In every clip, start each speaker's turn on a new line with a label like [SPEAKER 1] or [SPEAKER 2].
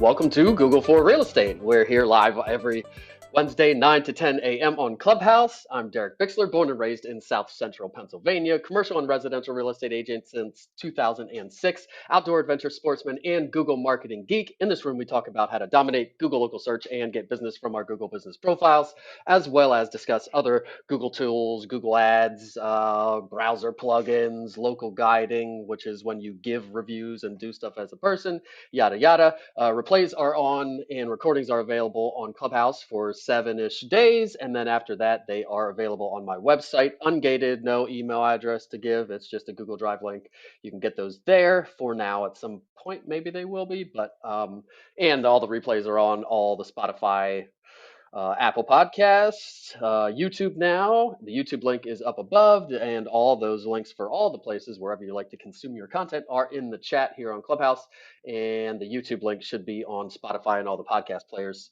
[SPEAKER 1] Welcome to Google for Real Estate. We're here live every Wednesday, 9 to 10 a.m. on Clubhouse. I'm Derek Bixler, born and raised in South Central Pennsylvania, commercial and residential real estate agent since 2006, outdoor adventure sportsman, and Google marketing geek. In this room, we talk about how to dominate Google local search and get business from our Google business profiles, as well as discuss other Google tools, Google Ads, browser plugins, local guiding, which is when you give reviews and do stuff as a person, yada, yada. Replays are on and recordings are available on Clubhouse for 7-ish days. And then after that, they are available on my website, ungated, no email address to give. It's just a Google Drive link. You can get those there for now. At some point, maybe they will be, but, and all the replays are on all the Spotify, Apple Podcasts, YouTube now. The YouTube link is up above, and all those links for all the places wherever you like to consume your content are in the chat here on Clubhouse. And the YouTube link should be on Spotify and all the podcast players.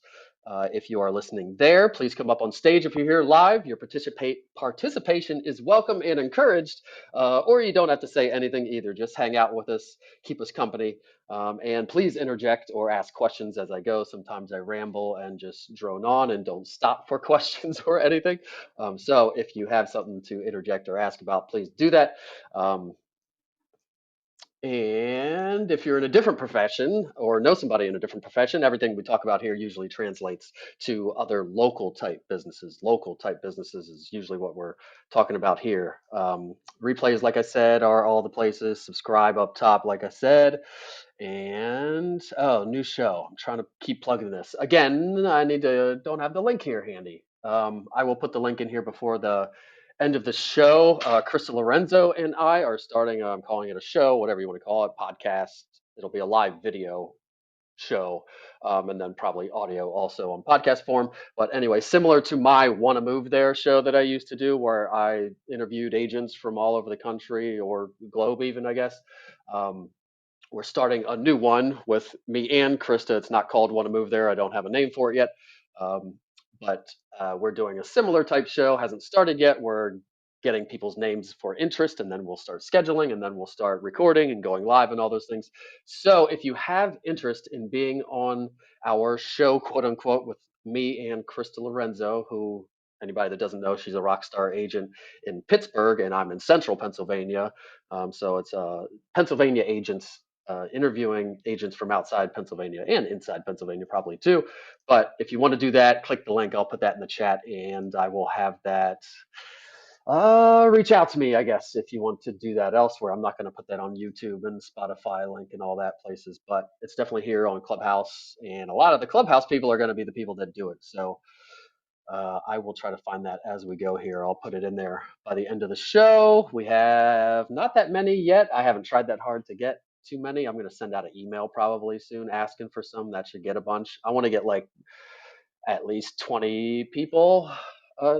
[SPEAKER 1] If you are listening there, please come up on stage if you're here live. Your participation is welcome and encouraged, or you don't have to say anything either. Just hang out with us, keep us company. And please interject or ask questions as I go. Sometimes I ramble and just drone on and don't stop for questions or anything. So if you have something to interject or ask about, please do that. Um, and if you're in a different profession or know somebody in a different profession, everything we talk about here usually translates to other local type businesses. Local type businesses is usually what we're talking about here. Replays, like I said, are all the places. Subscribe up top, like I said. And oh, new show. I'm trying to keep plugging this. Again, don't have the link here handy. I will put the link in here before the end of the show. Krista Lorenzo and I are starting, I'm calling it a show, whatever you want to call it, podcast. It'll be a live video show, and then probably audio also on podcast form. But anyway, similar to my Want to Move There show that I used to do, where I interviewed agents from all over the country or globe, even, I guess. Um, we're starting a new one with me and Krista. It's not called Want to Move There. I don't have a name for it yet. Um, but we're doing a similar type show. Hasn't started yet. We're getting people's names for interest, and then we'll start scheduling, and then we'll start recording and going live and all those things. So if you have interest in being on our show, quote unquote, with me and Krista Lorenzo, who anybody that doesn't know, she's a rock star agent in Pittsburgh, and I'm in central Pennsylvania. So it's Pennsylvania agents interviewing agents from outside Pennsylvania and inside Pennsylvania probably too. But if you want to do that, click the link. I'll put that in the chat, and I will have that. Reach out to me, I guess, if you want to do that elsewhere. I'm not going to put that on YouTube and Spotify link and all that places, but it's definitely here on Clubhouse. And a lot of the Clubhouse people are going to be the people that do it. So I will try to find that as we go here. I'll put it in there by the end of the show. We have not that many yet. I haven't tried that hard to get too many. I'm going to send out an email probably soon asking for some. That should get a bunch. I want to get like at least 20 people uh,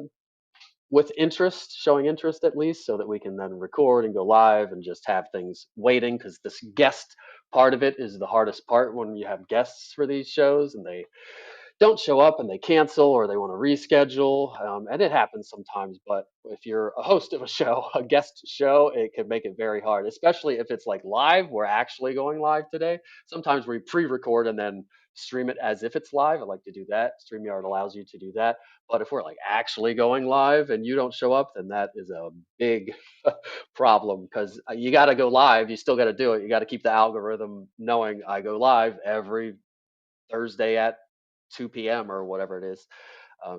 [SPEAKER 1] with interest, showing interest at least, so that we can then record and go live and just have things waiting, because this guest part of it is the hardest part when you have guests for these shows and they don't show up and they cancel or they want to reschedule. And it happens sometimes, but if you're a host of a show, a guest show, it can make it very hard, especially if it's like live. We're actually going live today. Sometimes we pre-record and then stream it as if it's live. I like to do that. StreamYard allows you to do that. But if we're like actually going live and you don't show up, then that is a big problem, because you got to go live. You still got to do it. You got to keep the algorithm knowing I go live every Thursday at 2 p.m. or whatever it is.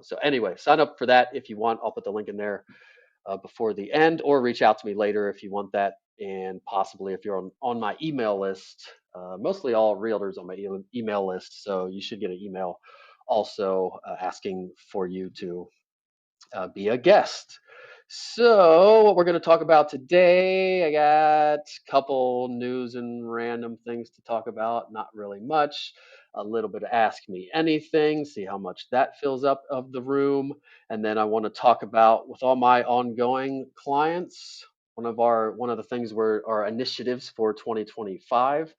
[SPEAKER 1] So anyway, sign up for that if you want. I'll put the link in there before the end, or reach out to me later if you want that. And possibly if you're on my email list, mostly all realtors on my email list. So you should get an email also asking for you to be a guest. So what we're going to talk about today, I got a couple news and random things to talk about, not really much. A little bit of Ask Me Anything, see how much that fills up of the room. And then I want to talk about, with all my ongoing clients, one of the things our initiatives for 2025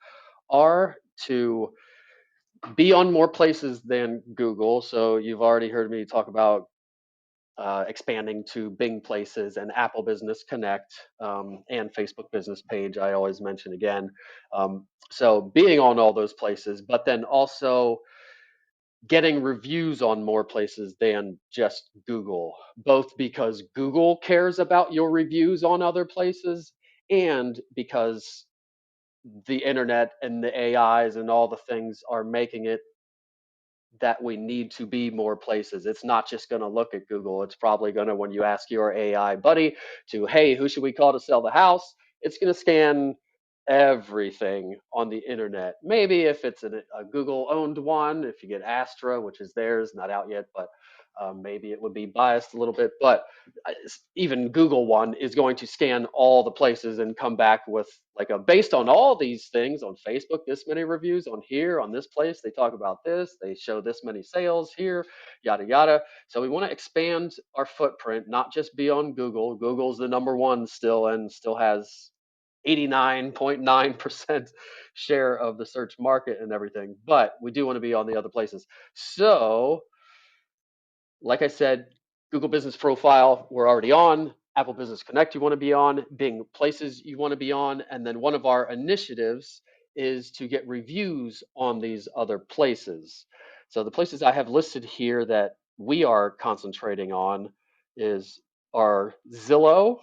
[SPEAKER 1] are to be on more places than Google. So you've already heard me talk about expanding to Bing Places and Apple Business Connect, and Facebook Business Page, I always mention again. So being on all those places, but then also getting reviews on more places than just Google, both because Google cares about your reviews on other places and because the internet and the AIs and all the things are making it that we need to be more places. It's not just going to look at Google. It's probably going to, when you ask your AI buddy to, hey, who should we call to sell the house? It's going to scan everything on the internet. Maybe if it's a Google owned one, if you get Astra, which is theirs, not out yet, but maybe it would be biased a little bit. But even Google one is going to scan all the places and come back with like a based on all these things on Facebook, this many reviews on here, on this place, they talk about this, they show this many sales here, yada yada. So we want to expand our footprint, not just be on Google. Google's the number one still and still has 89.9% share of the search market and everything, but we do want to be on the other places. So like I said, Google Business Profile, we're already on. Apple Business Connect, you want to be on. Bing Places, you want to be on. And then one of our initiatives is to get reviews on these other places. So the places I have listed here that we are concentrating on is our Zillow,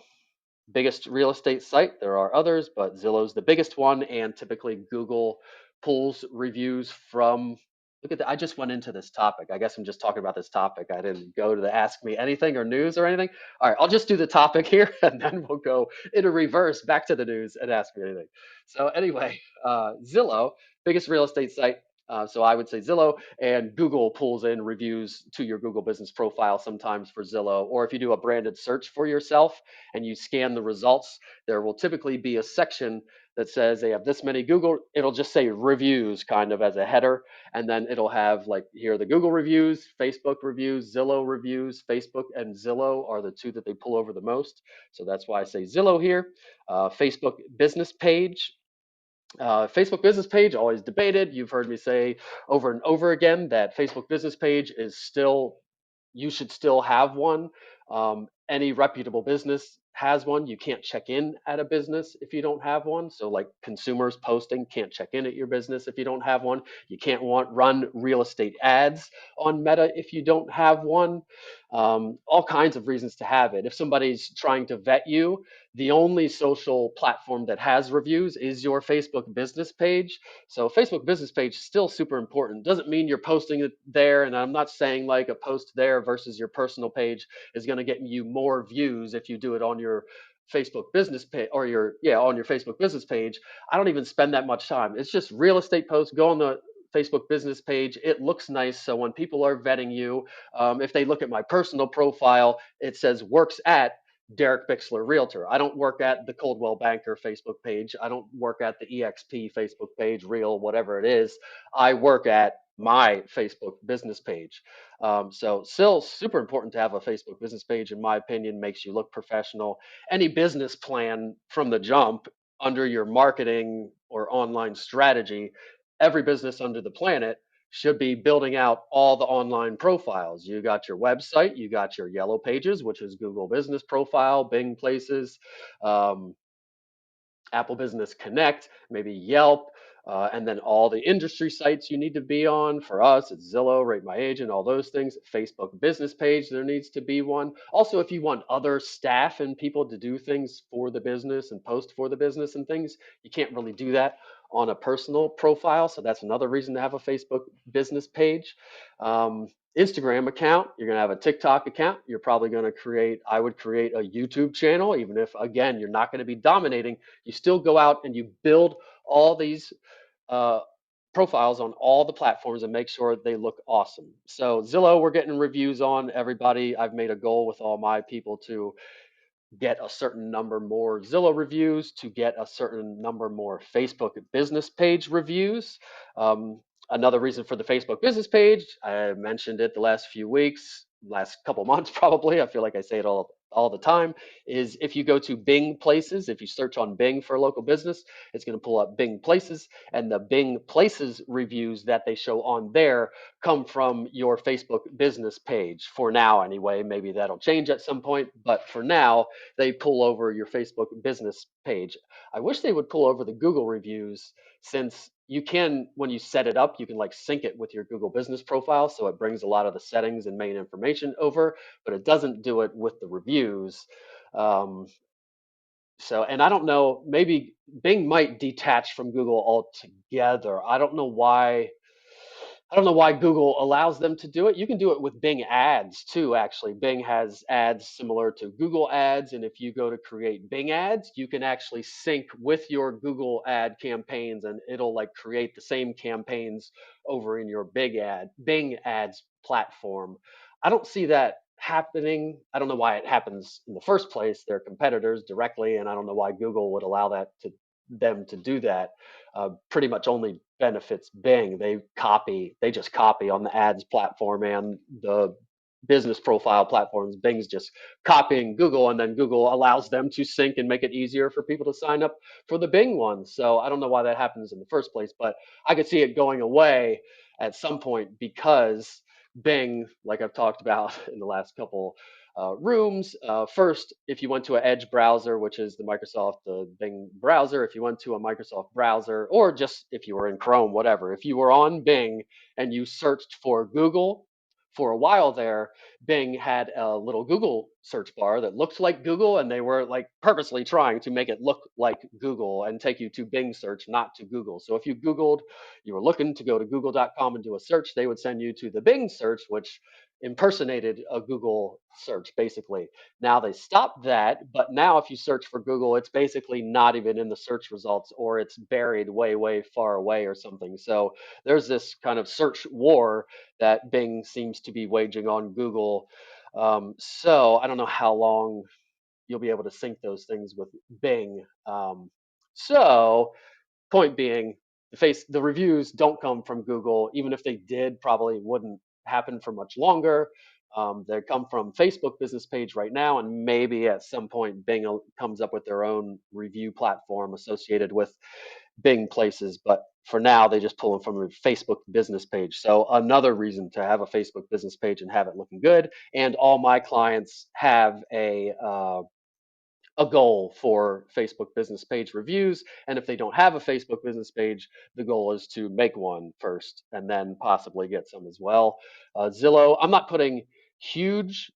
[SPEAKER 1] biggest real estate site. There are others, but Zillow's the biggest one, and typically Google pulls reviews from. Look at that. I just went into this topic. I guess I'm just talking about this topic. I didn't go to the ask me anything or news or anything. All right, I'll just do the topic here and then we'll go in a reverse back to the news and ask me anything. So, anyway, Zillow, biggest real estate site. So I would say Zillow, and Google pulls in reviews to your Google business profile sometimes for Zillow. Or if you do a branded search for yourself and you scan the results, there will typically be a section that says they have this many Google, it'll just say reviews kind of as a header. And then it'll have like here are the Google reviews, Facebook reviews, Zillow reviews. Facebook and Zillow are the two that they pull over the most. So that's why I say Zillow here. Facebook business page. Facebook business page, always debated. You've heard me say over and over again that Facebook business page is still, you should still have one. Any reputable business has one. You can't check in at a business if you don't have one. So, like consumers posting can't check in at your business if you don't have one. You can't run real estate ads on Meta if you don't have one. All kinds of reasons to have it. If somebody's trying to vet you, the only social platform that has reviews is your Facebook business page. So Facebook business page is still super important. Doesn't mean you're posting it there. And I'm not saying like a post there versus your personal page is going to get you more views if you do it on your Facebook business page or on your Facebook business page. I don't even spend that much time. It's just real estate posts. Go on the Facebook business page. It looks nice. So when people are vetting you, if they look at my personal profile, it says works at Derek Bixler Realtor. I don't work at the Coldwell Banker Facebook page. I don't work at the EXP Facebook page, Real, whatever it is. I work at my Facebook business page. So still super important to have a Facebook business page, in my opinion, makes you look professional. Any business plan from the jump under your marketing or online strategy, every business under the planet should be building out all the online profiles. You got your website, you got your yellow pages, which is Google Business Profile, Bing Places, um, Apple Business Connect, maybe Yelp, and then all the industry sites you need to be on. For us, it's Zillow, Rate My Agent, all those things. Facebook business page, there needs to be one. Also, if you want other staff and people to do things for the business and post for the business and things, you can't really do that on a personal profile. So that's another reason to have a Facebook business page. Instagram account, you're going to have a TikTok account. You're probably going to I would create a YouTube channel, even if, again, you're not going to be dominating. You still go out and you build all these uh, profiles on all the platforms and make sure they look awesome. So Zillow, we're getting reviews on everybody. I've made a goal with all my people to get a certain number more Zillow reviews, to get a certain number more Facebook business page reviews. Um, Another reason for the Facebook business page, I mentioned it the last few weeks, last couple months probably. I feel like I say it all all the time is if you go to Bing Places, if you search on Bing for a local business, it's going to pull up Bing Places, and the Bing Places reviews that they show on there come from your Facebook business page for now anyway. Maybe that'll change at some point, but for now, they pull over your Facebook business page. I wish they would pull over the Google reviews since you can, when you set it up, you can like sync it with your Google business profile. So it brings a lot of the settings and main information over, but it doesn't do it with the reviews. Um, and I don't know, maybe Bing might detach from Google altogether. I don't know why Google allows them to do it. You can do it with Bing ads too, actually. Bing has ads similar to Google ads. And if you go to create Bing ads, you can actually sync with your Google ad campaigns and it'll like create the same campaigns over in your Bing ads platform. I don't see that happening. I don't know why it happens in the first place. They're competitors directly, and I don't know why Google would allow them to do that. Pretty much only benefits Bing. They just copy on the ads platform and the business profile platforms. Bing's just copying Google, and then Google allows them to sync and make it easier for people to sign up for the Bing one. So I don't know why that happens in the first place, but I could see it going away at some point because Bing, like I've talked about in the last couple rooms. First, if you went to an Edge browser, which is the Bing browser, if you went to a Microsoft browser, or just if you were in Chrome, whatever, if you were on Bing and you searched for Google, for a while there, Bing had a little Google search bar that looked like Google, and they were like purposely trying to make it look like Google and take you to Bing search, not to Google. So if you Googled, you were looking to go to google.com and do a search, they would send you to the Bing search, which impersonated a Google search, basically. Now they stopped that, but now if you search for Google, it's basically not even in the search results or it's buried way, way far away or something. So there's this kind of search war that Bing seems to be waging on Google. So I don't know how long you'll be able to sync those things with Bing. So point being, the reviews don't come from Google. Even if they did, probably wouldn't happen for much longer. They come from Facebook business page right now, and maybe at some point Bing comes up with their own review platform associated with Bing places. But for now, they just pull them from a Facebook business page. So another reason to have a Facebook business page and have it looking good. And all my clients have a goal for Facebook business page reviews. And if they don't have a Facebook business page, the goal is to make one first and then possibly get some as well. Zillow, I'm not putting huge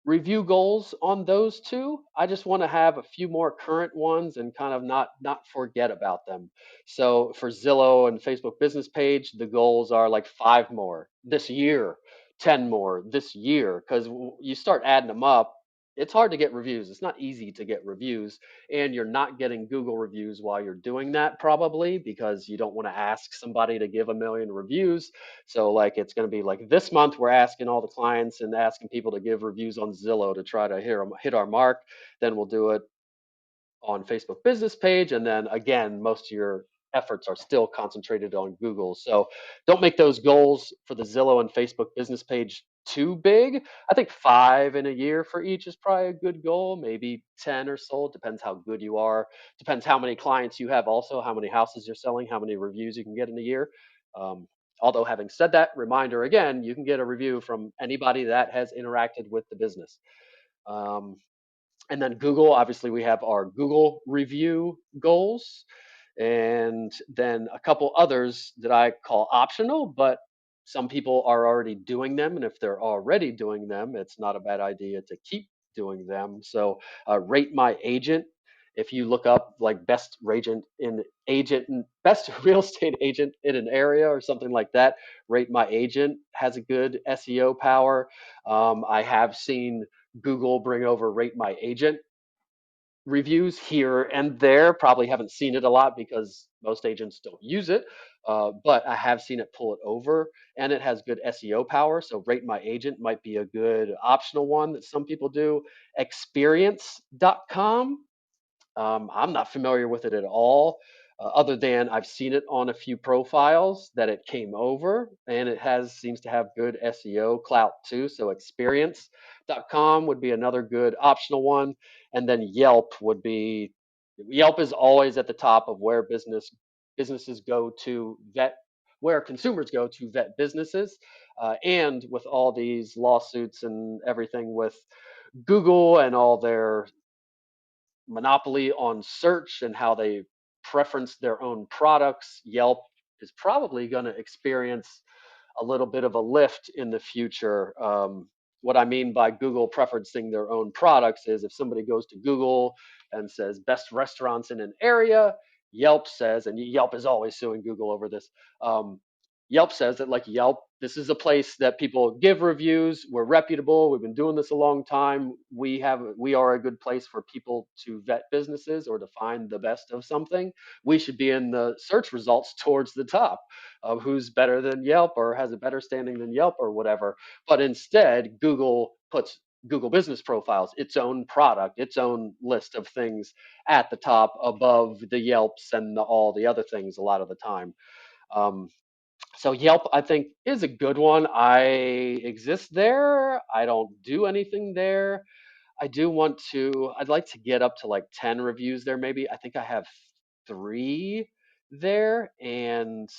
[SPEAKER 1] review goals on those two. I just want to have a few more current ones and kind of not forget about them. So for Zillow and Facebook business page, the goals are like 5 more this year, 10 more this year, because you start adding them up, it's hard to get reviews. It's not easy to get reviews, and you're not getting Google reviews while you're doing that probably because you don't want to ask somebody to give a million reviews. So like it's going to be like this month we're asking all the clients and asking people to give reviews on Zillow to try to hit our mark. Then we'll do it on Facebook business page. And then again, most of your efforts are still concentrated on Google. So don't make those goals for the Zillow and Facebook business page too big. I think 5 in a year for each is probably a good goal, maybe 10 or so. Depends how good you are. Depends how many clients you have also, how many houses you're selling, how many reviews you can get in a year. Although having said that, reminder again, you can get a review from anybody that has interacted with the business. Um, and then Google, obviously, we have our Google review goals, and then a couple others that I call optional, but some people are already doing them. And if they're already doing them, it's not a bad idea to keep doing them. So, rate my agent. If you look up like best real estate agent in an area or something like that, rate my agent has a good SEO power. I have seen Google bring over rate my agent reviews here and there. Probably haven't seen it a lot because most agents don't use it, but I have seen it pull it over, and it has good SEO power. So rate my agent might be a good optional one that some people do. Experience.com. I'm not familiar with it at all. other than I've seen it on a few profiles that it came over, and it has seems to have good SEO clout too. So experience.com would be another good optional one. And then Yelp is always at the top of where businesses go to vet, where consumers go to vet businesses. And with all these lawsuits and everything with Google and all their monopoly on search and how they preference their own products, Yelp is probably going to experience a little bit of a lift in the future. What I mean by Google preferencing their own products is if somebody goes to Google and says best restaurants in an area, Yelp says, and Yelp is always suing Google over this. Um, Yelp says that, like, Yelp, this is a place that people give reviews. We're reputable. We've been doing this a long time. We are a good place for people to vet businesses or to find the best of something. We should be in the search results towards the top of who's better than Yelp or has a better standing than Yelp or whatever. But instead, Google puts Google Business Profiles, its own product, its own list of things at the top above the Yelps and all the other things a lot of the time. Um, so Yelp, I think, is a good one. I exist there. I don't do anything there. I'd like to get up to like 10 reviews there, maybe. I think I have three there, and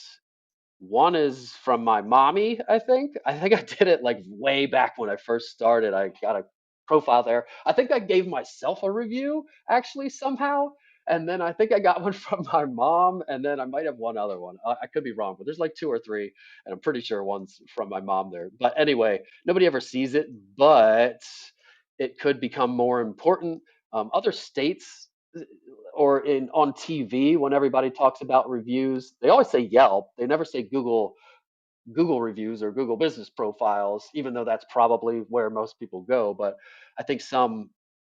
[SPEAKER 1] one is from my mommy, I think. I think I did it like way back when I first started. I got a profile there. I think I gave myself a review actually somehow. And then I think I got one from my mom, and then I might have one other one. I could be wrong, but there's like two or three, and I'm pretty sure one's from my mom there. But anyway, nobody ever sees it, but it could become more important. Other states or in on TV when everybody talks about reviews, they always say Yelp. They never say Google reviews or Google business profiles, even though that's probably where most people go. But I think some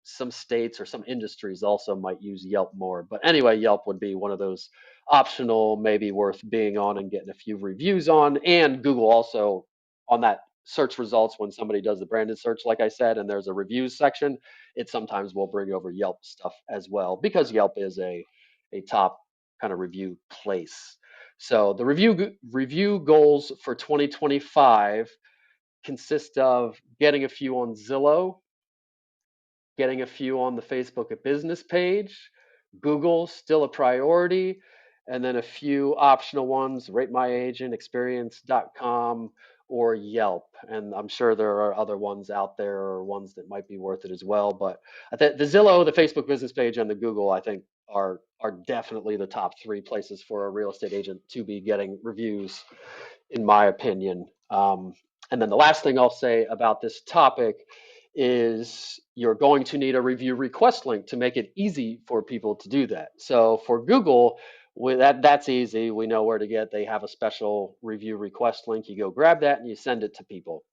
[SPEAKER 1] states or some industries also might use Yelp more. But anyway, Yelp would be one of those optional, maybe worth being on and getting a few reviews on. And Google also on that search results when somebody does the branded search, like I said, and there's a reviews section, it sometimes will bring over Yelp stuff as well because Yelp is a top kind of review place. So the review goals for 2025 consist of getting a few on Zillow, getting a few on the Facebook business page, Google still a priority, and then a few optional ones, Rate My Agent, Experience.com, or Yelp. And I'm sure there are other ones out there or ones that might be worth it as well. But I think the Zillow, the Facebook business page, and the Google, I think are definitely the top three places for a real estate agent to be getting reviews, in my opinion. And then the last thing I'll say about this topic is you're going to need a review request link to make it easy for people to do that. So for Google, that's easy. We know where to get. They have a special review request link. You go grab that and you send it to people.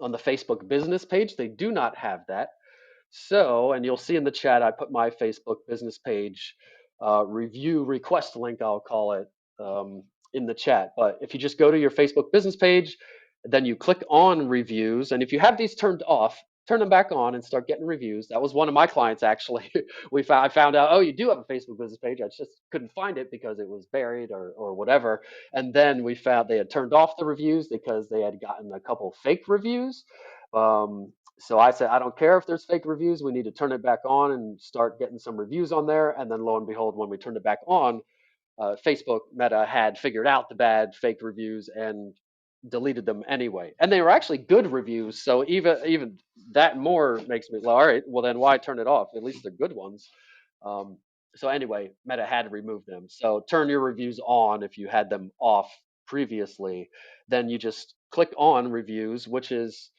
[SPEAKER 1] On the Facebook business page, they do not have that. So, and you'll see in the chat, I put my Facebook business page review request link, I'll call it, in the chat. But if you just go to your Facebook business page, then you click on reviews. And if you have these turned off, turn them back on and start getting reviews. That was one of my clients, actually. I found out, oh, you do have a Facebook business page. I just couldn't find it because it was buried or whatever. And then we found they had turned off the reviews because they had gotten a couple fake reviews. So I said, I don't care if there's fake reviews. We need to turn it back on and start getting some reviews on there. And then lo and behold, when we turned it back on, Facebook Meta had figured out the bad fake reviews and deleted them anyway. And they were actually good reviews. So even that more makes me, well, all right, well then why turn it off? At least they're good ones. Um, so anyway, Meta had to remove them. So turn your reviews on if you had them off previously. Then you just click on reviews, which is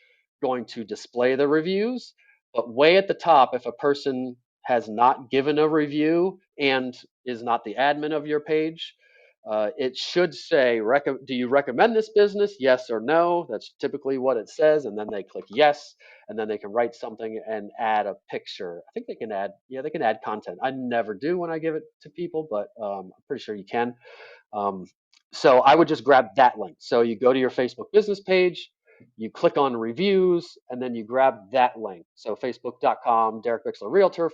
[SPEAKER 1] going to display the reviews. But way at the top, if a person has not given a review and is not the admin of your page, it should say, do you recommend this business? Yes or no. That's typically what it says. And then they click yes. And then they can write something and add a picture. I think they can add, yeah, they can add content. I never do when I give it to people, but I'm pretty sure you can. Um, so I would just grab that link. So you go to your Facebook business page, you click on reviews, and then you grab that link. So facebook.com, Derek Bixler Realtor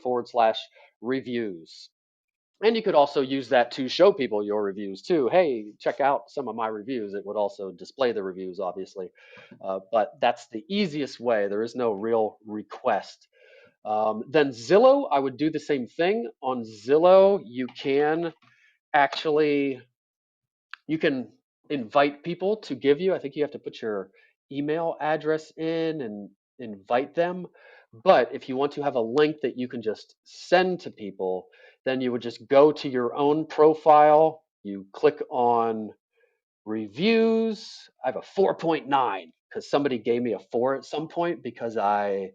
[SPEAKER 1] /reviews. And you could also use that to show people your reviews too. Hey, check out some of my reviews. It would also display the reviews, obviously. But that's the easiest way. There is no real request. Then Zillow, I would do the same thing. On Zillow, actually you can invite people to give you. I think you have to put your email address in and invite them. But if you want to have a link that you can just send to people, then you would just go to your own profile. You click on reviews. I have a 4.9 because somebody gave me a 4 at some point because I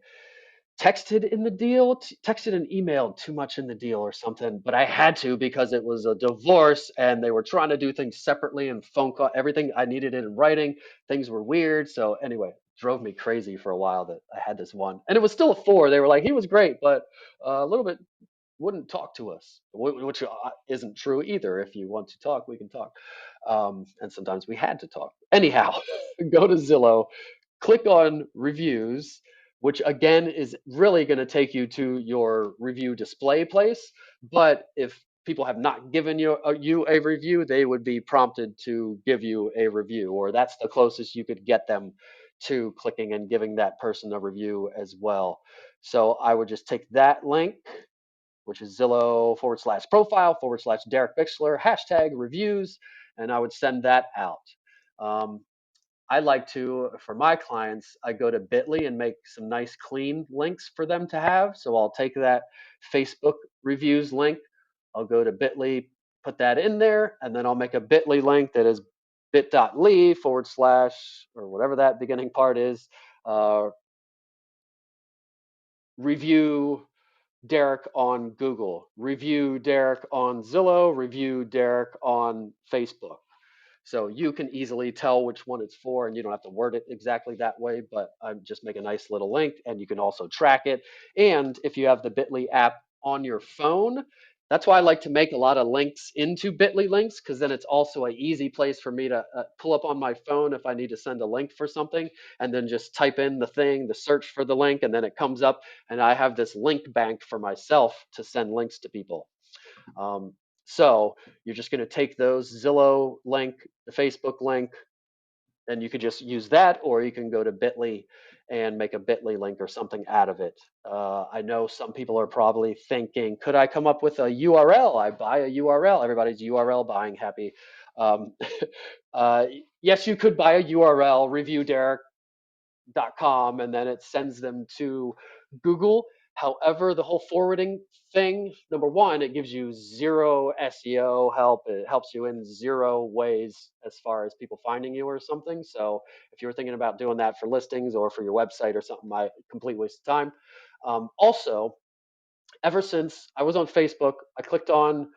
[SPEAKER 1] texted and emailed too much in the deal or something, but I had to because it was a divorce and they were trying to do things separately and phone call, everything I needed it in writing. Things were weird. So anyway, drove me crazy for a while that I had this one. And it was still a 4. They were like, he was great, but a little bit wouldn't talk to us, which isn't true either. If you want to talk, we can talk. And sometimes we had to talk. Anyhow, go to Zillow, click on reviews, which again is really going to take you to your review display place. But if people have not given you a review, they would be prompted to give you a review, or that's the closest you could get them to clicking and giving that person a review as well. So I would just take that link, which is Zillow /profile/ Derek Bixler, hashtag reviews, and I would send that out. Um, I like to, for my clients, I go to Bitly and make some nice clean links for them to have. So I'll take that Facebook reviews link, I'll go to Bitly, put that in there, and then I'll make a Bitly link that is bit.ly/ or whatever that beginning part is, uh, review Derek on Google, review Derek on Zillow, review Derek on Facebook. So you can easily tell which one it's for, and you don't have to word it exactly that way, but I just make a nice little link, and you can also track it. And if you have the Bitly app on your phone, that's why I like to make a lot of links into Bitly links, because then it's also an easy place for me to pull up on my phone if I need to send a link for something, and then just type in the search for the link, and then it comes up, and I have this link bank for myself to send links to people. Um, so you're just going to take those Zillow link, the Facebook link, and you could just use that, or you can go to Bitly and make a Bitly link or something out of it. I know some people are probably thinking, could I come up with a URL? I buy a URL. Everybody's URL buying happy. Um, uh, yes, you could buy a URL, review Derek .com, and then it sends them to Google. However, the whole forwarding thing, number one, it gives you zero SEO help. It helps you in zero ways as far as people finding you or something. So if you're thinking about doing that for listings or for your website or something, complete waste of time. Also, ever since I was on Facebook, I clicked on,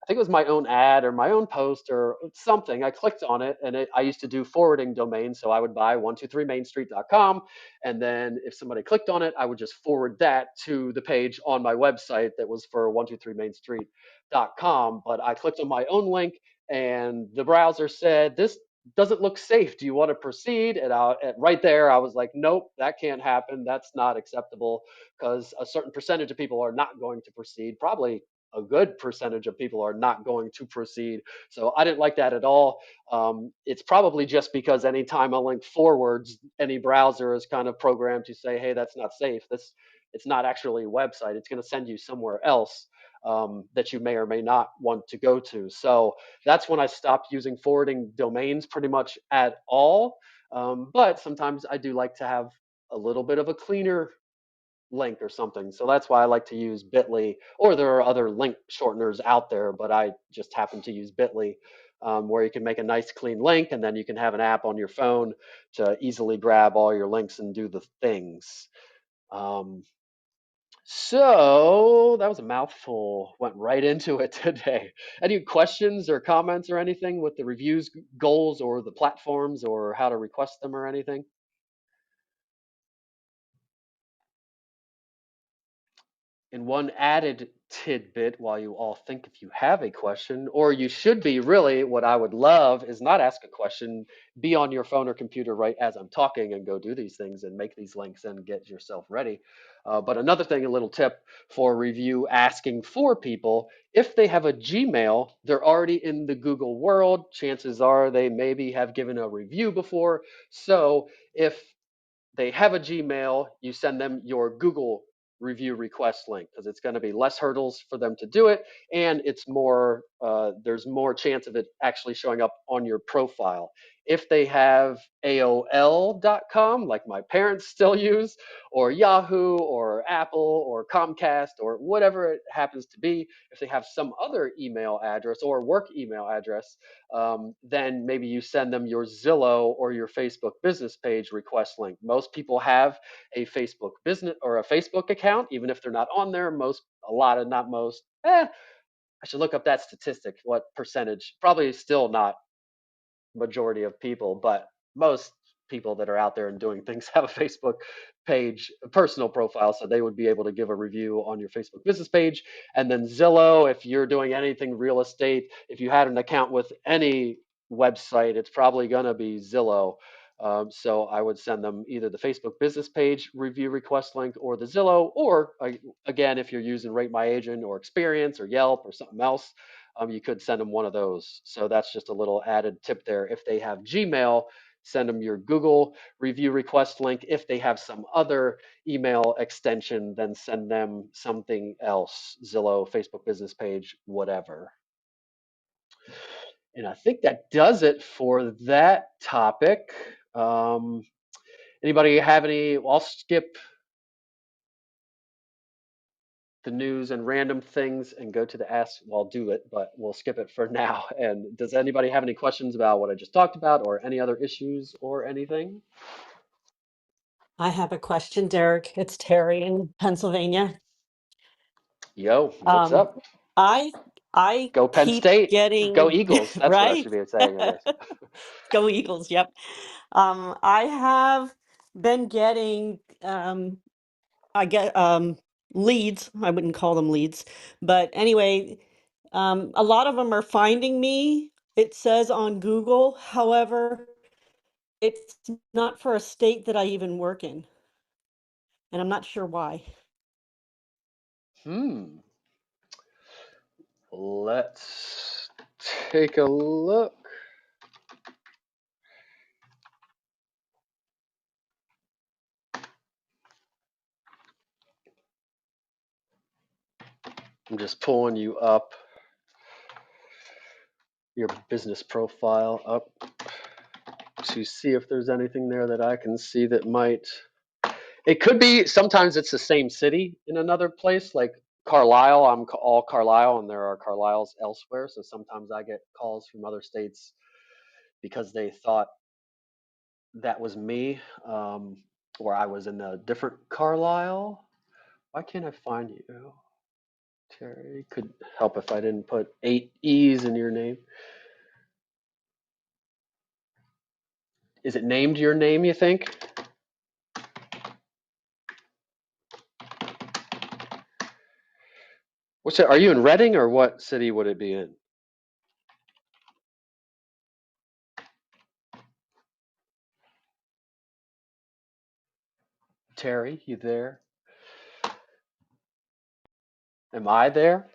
[SPEAKER 1] I think it was my own ad or my own post or something. I clicked on it, and I used to do forwarding domains. So I would buy 123mainstreet.com. And then if somebody clicked on it, I would just forward that to the page on my website that was for 123mainstreet.com. But I clicked on my own link, and the browser said, this doesn't look safe. Do you want to proceed? And right there, I was like, nope, that can't happen. That's not acceptable, because a certain percentage of people are not going to proceed. Probably a good percentage of people are not going to proceed. So I didn't like that at all. It's probably just because anytime a link forwards, any browser is kind of programmed to say, hey, that's not safe. It's not actually a website. It's going to send you somewhere else that you may or may not want to go to. So that's when I stopped using forwarding domains pretty much at all. But sometimes I do like to have a little bit of a cleaner link or something. So that's why I like to use Bitly, or there are other link shorteners out there, but I just happen to use Bitly, where you can make a nice clean link, and then you can have an app on your phone to easily grab all your links and do the things. Um, so that was a mouthful. Went right into it today. Any questions or comments or anything with the reviews goals or the platforms or how to request them or anything? And one added tidbit while you all think if you have a question, or you should be really, what I would love is not ask a question, be on your phone or computer right as I'm talking and go do these things and make these links and get yourself ready. But another thing, a little tip for review asking for people, if they have a Gmail, they're already in the Google world. Chances are they maybe have given a review before. So if they have a Gmail, you send them your Google review request link because it's going to be less hurdles for them to do it, and it's more there's more chance of it actually showing up on your profile. If they have AOL.com, like my parents still use, or Yahoo, or Apple, or Comcast, or whatever it happens to be, if they have some other email address or work email address, then maybe you send them your Zillow or your Facebook business page request link. Most people have a Facebook business or a Facebook account, even if they're not on there. A lot of, not most. I should look up that statistic. What percentage? Probably still not majority of people, but most people that are out there and doing things have a Facebook page, a personal profile, so they would be able to give a review on your Facebook business page. And then Zillow, if you're doing anything real estate, if you had an account with any website, it's probably going to be Zillow. So I would send them either the Facebook business page review request link or the Zillow, or again, if you're using Rate My Agent or Experience or Yelp or something else, you could send them one of those. So that's just a little added tip there. If they have Gmail, send them your Google review request link. If they have some other email extension, then send them something else, Zillow, Facebook business page, whatever. And I think that does it for that topic. Anybody have any? I'll skip the news and random things and go to the ask. Well, I'll do it, but we'll skip it for now. And does anybody have any questions about what I just talked about or any other issues or anything?
[SPEAKER 2] I have a question, Derek. It's Terry in Pennsylvania.
[SPEAKER 1] Yo, what's
[SPEAKER 2] Um,
[SPEAKER 1] up?
[SPEAKER 2] I I
[SPEAKER 1] Go Penn
[SPEAKER 2] keep
[SPEAKER 1] State. Go
[SPEAKER 2] getting
[SPEAKER 1] Eagles. That's what I
[SPEAKER 2] right.
[SPEAKER 1] should be saying, I guess.
[SPEAKER 2] Go Eagles, yep. I have been getting I get leads. I wouldn't call them leads, but anyway, a lot of them are finding me. It says on Google. However, it's not for a state that I even work in, and I'm not sure why.
[SPEAKER 1] Hmm. Let's take a look. I'm just pulling you up, your business profile up to see if there's anything there that I can see that might. It could be, sometimes it's the same city in another place, like Carlisle. I'm all Carlisle, and there are Carlisles elsewhere. So sometimes I get calls from other states because they thought that was me, or I was in a different Carlisle. Why can't I find you? Terry, could help if I didn't put 8 E's in your name. Is it named your name, you think? What's it? Are you in Reading, or what city would it be in? Terry, you there? Am I there?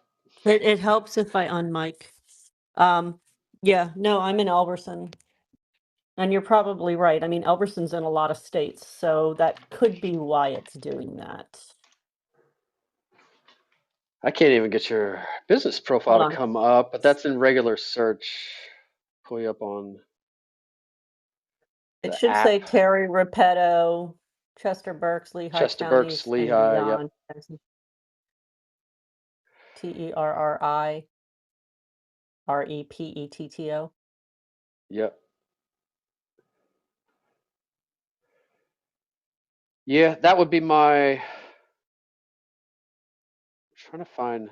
[SPEAKER 2] It helps if I unmic. Um, yeah, no, I'm in Elberson. And you're probably right. I mean, Elberson's in a lot of states, so that could be why it's doing that.
[SPEAKER 1] I can't even get your business profile
[SPEAKER 2] Hold
[SPEAKER 1] to
[SPEAKER 2] on.
[SPEAKER 1] come up, but that's in regular search. Pull you up on
[SPEAKER 2] It
[SPEAKER 1] the
[SPEAKER 2] should say
[SPEAKER 1] app.
[SPEAKER 2] Terry Repetto, Chester Berks, Lehigh
[SPEAKER 1] Chester Burks,
[SPEAKER 2] counties, and
[SPEAKER 1] Lehigh. Yep.
[SPEAKER 2] beyond. TerriRepetto.
[SPEAKER 1] Yep. Yeah, that would be my. Trying to find.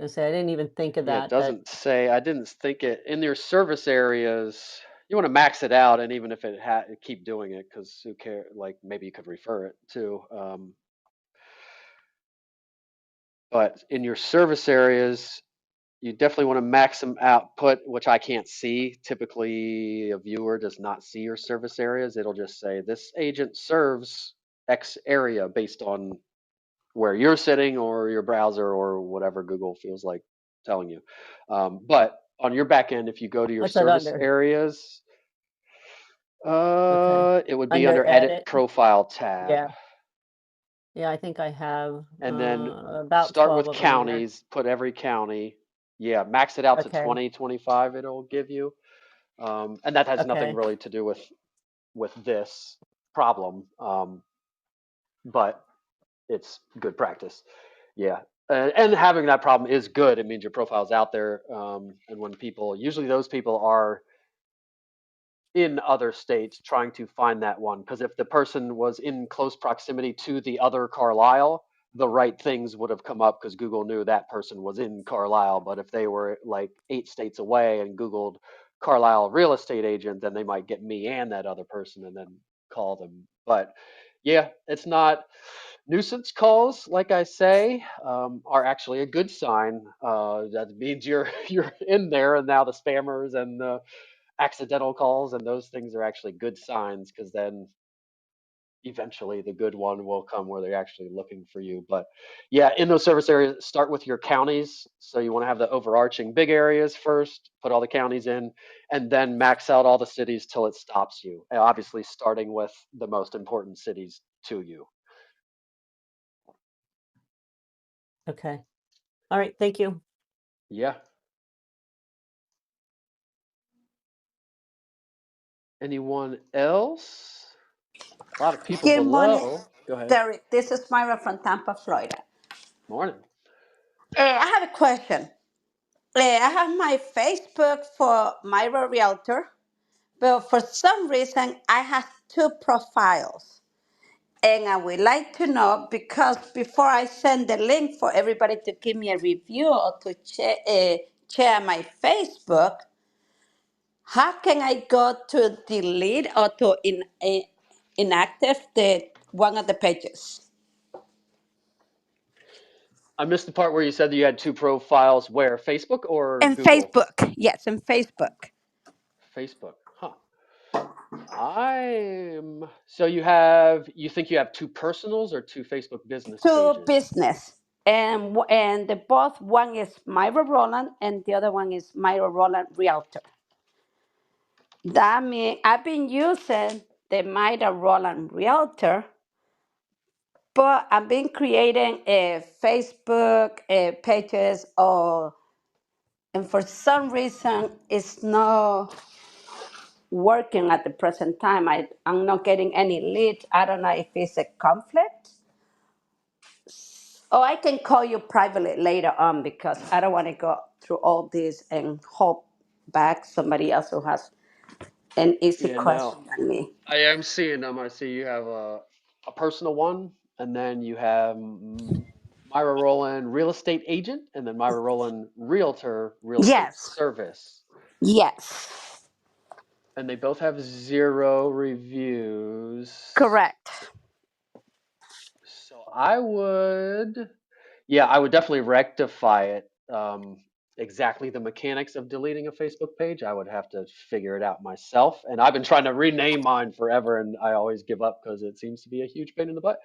[SPEAKER 2] I say I didn't even think of
[SPEAKER 1] Yeah, it
[SPEAKER 2] that, but
[SPEAKER 1] doesn't say. I didn't think it in your service areas. You want to max it out, and even if it keep doing it, because who cares? Like maybe you could refer it to. But in your service areas, you definitely want to max them output, which I can't see. Typically, a viewer does not see your service areas. It'll just say this agent serves X area based on where you're sitting or your browser or whatever Google feels like telling you. But on your back end, if you go to your
[SPEAKER 2] What's that
[SPEAKER 1] service
[SPEAKER 2] under?
[SPEAKER 1] areas,
[SPEAKER 2] Okay.
[SPEAKER 1] it would be
[SPEAKER 2] Under
[SPEAKER 1] under Edit
[SPEAKER 2] edit.
[SPEAKER 1] Profile tab.
[SPEAKER 2] Yeah. Yeah, I think I have
[SPEAKER 1] And then
[SPEAKER 2] about
[SPEAKER 1] start
[SPEAKER 2] 12
[SPEAKER 1] with
[SPEAKER 2] of them in there.
[SPEAKER 1] counties, put every county. Yeah, max it out to
[SPEAKER 2] Okay.
[SPEAKER 1] 20, 25, it'll give you. And that has nothing
[SPEAKER 2] Okay.
[SPEAKER 1] really to do with this problem, but it's good practice. Yeah. And having that problem is good. It means your profile's out there. And when people, usually those people are in other states trying to find that one. Because if the person was in close proximity to the other Carlisle, the right things would have come up because Google knew that person was in Carlisle. But if they were like 8 states away and Googled Carlisle real estate agent, then they might get me and that other person and then call them. But yeah, it's not nuisance calls, like I say, are actually a good sign. That means you're in there, and now the spammers and the accidental calls and those things are actually good signs because then eventually the good one will come where they're actually looking for you. But yeah, in those service areas, start with your counties. So you want to have the overarching big areas first, put all the counties in, and then max out all the cities till it stops you. And obviously, starting with the most important cities to you.
[SPEAKER 2] Okay. All right. Thank you.
[SPEAKER 1] Yeah. Anyone else? A lot of people
[SPEAKER 3] Good morning,
[SPEAKER 1] below. Go ahead.
[SPEAKER 3] Derek. This is Myra from Tampa, Florida.
[SPEAKER 1] Morning.
[SPEAKER 3] I have a question. I have my Facebook for Myra Realtor, but for some reason I have two profiles. And I would like to know because before I send the link for everybody to give me a review or to share my Facebook, how can I go to delete or to inactive the one of the pages?
[SPEAKER 1] I missed the part where you said that you had two profiles. Where? Facebook or
[SPEAKER 3] In
[SPEAKER 1] Google?
[SPEAKER 3] Facebook, yes, in Facebook.
[SPEAKER 1] Facebook. Huh. So you think you have two personals or two Facebook business
[SPEAKER 3] To
[SPEAKER 1] pages?
[SPEAKER 3] business. And the both one is Myra Roland and the other one is Myra Roland Realtor. That means I've been using the Myra Roland Realtor, but I've been creating a Facebook pages or and for some reason it's not working at the present time. I'm not getting any leads. I don't know if it's a conflict. Oh, I can call you privately later on because I don't want to go through all this and hope back somebody else who has an easy
[SPEAKER 1] Yeah, no.
[SPEAKER 3] question than me.
[SPEAKER 1] I am seeing them. I see you have a personal one, and then you have Myra Rowland, real estate agent, and then Myra Rowland, realtor, real estate
[SPEAKER 3] Yes,
[SPEAKER 1] service.
[SPEAKER 3] yes,
[SPEAKER 1] And they both have 0 reviews.
[SPEAKER 3] correct.
[SPEAKER 1] So I would definitely rectify it. Exactly the mechanics of deleting a Facebook page, I would have to figure it out myself. And I've been trying to rename mine forever, and I always give up because it seems to be a huge pain in the butt.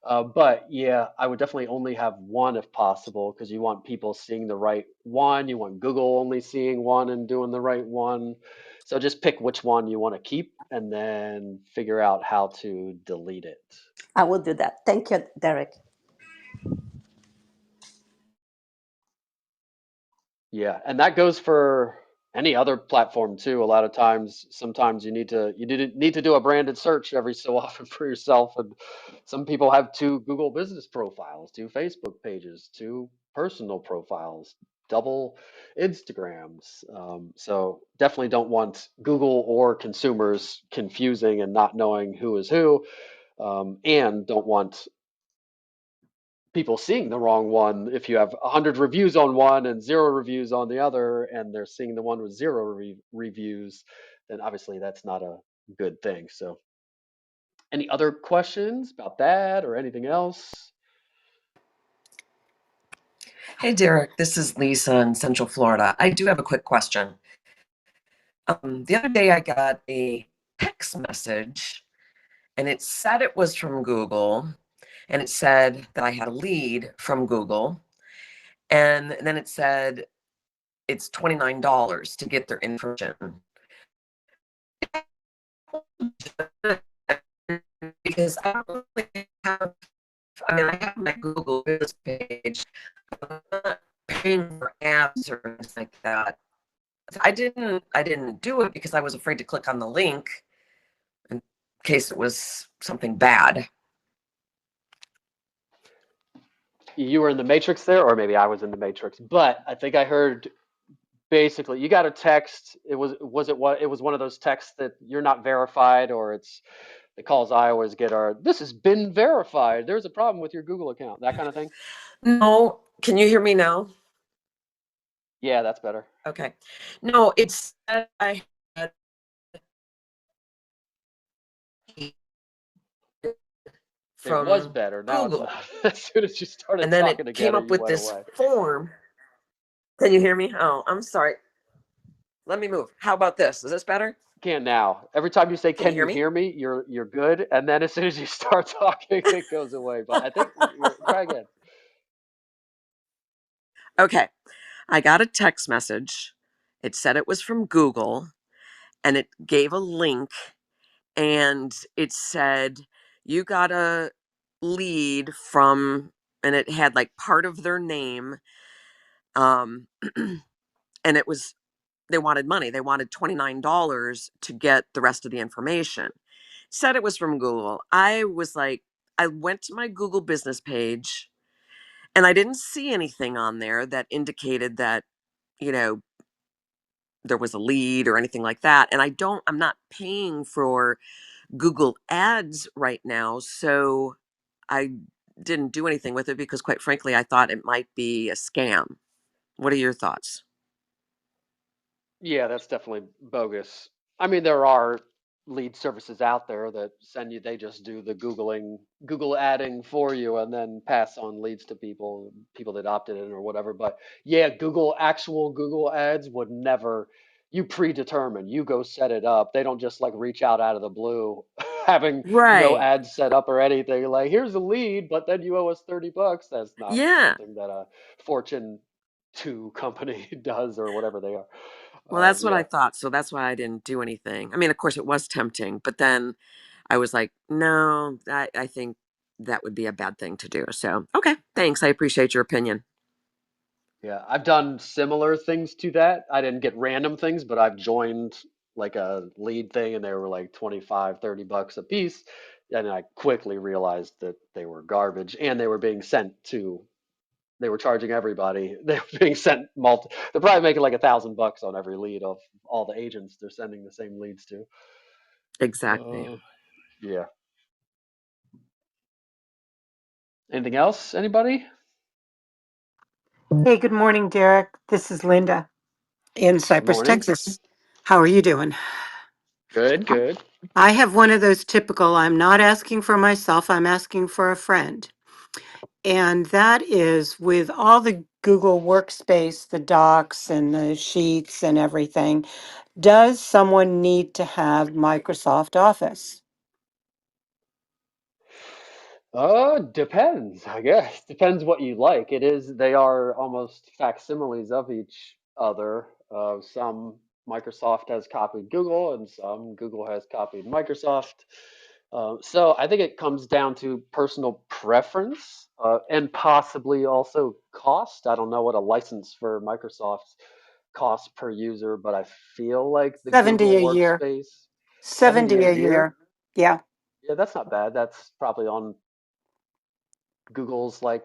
[SPEAKER 1] But yeah, I would definitely only have one if possible because you want people seeing the right one. You want Google only seeing one and doing the right one. So just pick which one you want to keep and then figure out how to delete it.
[SPEAKER 3] I will do that. Thank you, Derek.
[SPEAKER 1] Yeah, and that goes for any other platform too. A lot of times, sometimes you need to do a branded search every so often for yourself. And some people have two Google business profiles, two Facebook pages, two personal profiles, double Instagrams. So definitely don't want Google or consumers confusing and not knowing who is who, and don't want people seeing the wrong one. If you have 100 reviews on one and 0 reviews on the other, and they're seeing the one with 0 reviews, then obviously that's not a good thing. So, any other questions about that or anything else?
[SPEAKER 4] Hey, Derek, this is Lisa in Central Florida. I do have a quick question. The other day I got a text message and it said it was from Google and it said that I had a lead from Google. And then it said it's $29 to get their information. Because I don't really have, I mean, I have my Google business page, but I'm not paying for apps or anything like that. I didn't do it because I was afraid to click on the link in case it was something bad.
[SPEAKER 1] You were in the Matrix there, or maybe I was in the Matrix, but I think I heard basically you got a text. It was one of those texts that you're not verified, or it's the calls I always get are this has been verified. There's a problem with your Google account, that kind of thing.
[SPEAKER 4] No, can you hear me now?
[SPEAKER 1] Yeah, that's better.
[SPEAKER 4] Okay. No, it said I had
[SPEAKER 1] It was
[SPEAKER 4] from
[SPEAKER 1] better. Now it's
[SPEAKER 4] Google.
[SPEAKER 1] not. As soon as you started
[SPEAKER 4] And then
[SPEAKER 1] talking
[SPEAKER 4] it came
[SPEAKER 1] together,
[SPEAKER 4] up
[SPEAKER 1] you
[SPEAKER 4] with
[SPEAKER 1] went
[SPEAKER 4] this
[SPEAKER 1] away.
[SPEAKER 4] form. Can you hear me? Oh, I'm sorry. Let me move. How about this? Is this better?
[SPEAKER 1] Can now. Every time you say
[SPEAKER 4] Can you
[SPEAKER 1] "Can
[SPEAKER 4] hear
[SPEAKER 1] you
[SPEAKER 4] me?
[SPEAKER 1] hear me?" you're good, and then as soon as you start talking, it goes away. But I think try again.
[SPEAKER 4] Okay. I got a text message. It said it was from Google and it gave a link and it said you got a lead from, and it had like part of their name, um and it was, they wanted money, they wanted $29 to get the rest of the information. Said it was from Google. I was like, I went to my Google business page and I didn't see anything on there that indicated that, you know, there was a lead or anything like that. And I'm not paying for Google Ads right now, so I didn't do anything with it because, quite frankly, I thought it might be a scam. What are your thoughts?
[SPEAKER 1] Yeah, that's definitely bogus. I mean, there are lead services out there that send you, they just do the Google adding for you and then pass on leads to people that opted in or whatever. But yeah, actual Google ads would never, you predetermine, you go set it up. They don't just like reach out of the blue, having no
[SPEAKER 4] Right.
[SPEAKER 1] ads set up or anything. Like, here's a lead, but then you owe us $30. That's not
[SPEAKER 4] Yeah.
[SPEAKER 1] something that a Fortune 2 company does or whatever they are.
[SPEAKER 4] Well, that's what I
[SPEAKER 1] Yeah.
[SPEAKER 4] thought. So that's why I didn't do anything. I mean, of course, it was tempting, but then I was like, no, I think that would be a bad thing to do. So, okay. Thanks. I appreciate your opinion.
[SPEAKER 1] Yeah, I've done similar things to that. I didn't get random things, but I've joined like a lead thing and they were like 25, $30 a piece. And I quickly realized that they were garbage and they were charging everybody. They were being sent they're probably making like $1,000 on every lead of all the agents they're sending the same leads to.
[SPEAKER 4] Exactly.
[SPEAKER 1] Uh, yeah. Anything else? Anybody?
[SPEAKER 5] Hey, good morning, Derek. This is Linda in
[SPEAKER 1] Good
[SPEAKER 5] Cypress,
[SPEAKER 1] morning.
[SPEAKER 5] Texas. How are you doing?
[SPEAKER 1] Good, good.
[SPEAKER 5] I have one of those typical, I'm not asking for myself, I'm asking for a friend. And that is with all the Google Workspace, the docs and the sheets and everything, does someone need to have Microsoft Office?
[SPEAKER 1] Depends, I guess. Depends what you like. They are almost facsimiles of each other. Some Microsoft has copied Google, and some Google has copied Microsoft. So I think it comes down to personal preference, and possibly also cost. I don't know what a license for Microsoft costs per user, but I feel like the
[SPEAKER 5] 70
[SPEAKER 1] Google
[SPEAKER 5] a year.
[SPEAKER 1] Workspace, 70
[SPEAKER 5] 70
[SPEAKER 1] a
[SPEAKER 5] a
[SPEAKER 1] year.
[SPEAKER 5] year. Yeah.
[SPEAKER 1] Yeah, that's not bad. That's probably on Google's like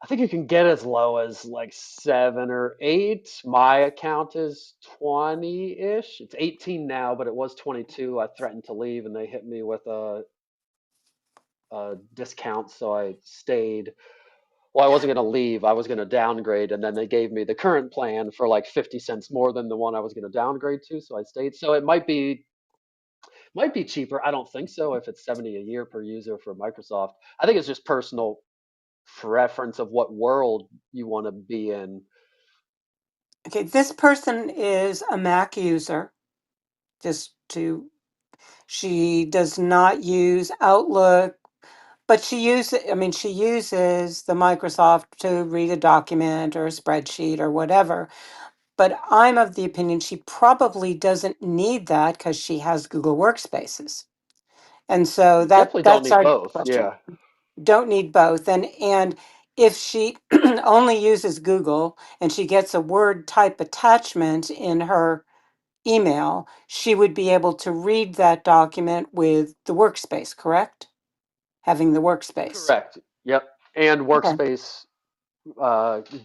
[SPEAKER 1] I think you can get as low as like 7 or 8. My account is 20-ish. It's 18 now, but it was 22. I threatened to leave and they hit me with a discount, so I stayed. Well, I wasn't going to leave. I was going to downgrade, and then they gave me the current plan for like 50 cents more than the one I was going to downgrade to, so I stayed. So it might be cheaper. I don't think so if it's 70 a year per user for Microsoft. I think it's just personal. preference of what world you want to be in.
[SPEAKER 5] Okay, this person is a Mac user, just to, she does not use Outlook, but she uses the Microsoft to read a document or a spreadsheet or whatever. But I'm of the opinion she probably doesn't need that because she has Google Workspaces. And so
[SPEAKER 1] You definitely don't
[SPEAKER 5] that's
[SPEAKER 1] need
[SPEAKER 5] our
[SPEAKER 1] both.
[SPEAKER 5] question.
[SPEAKER 1] Yeah,
[SPEAKER 5] Don't need both. And if she only uses Google and she gets a Word type attachment in her email, she would be able to read that document with the workspace, correct? Having the workspace.
[SPEAKER 1] correct. Yep. And
[SPEAKER 5] Okay.
[SPEAKER 1] workspace,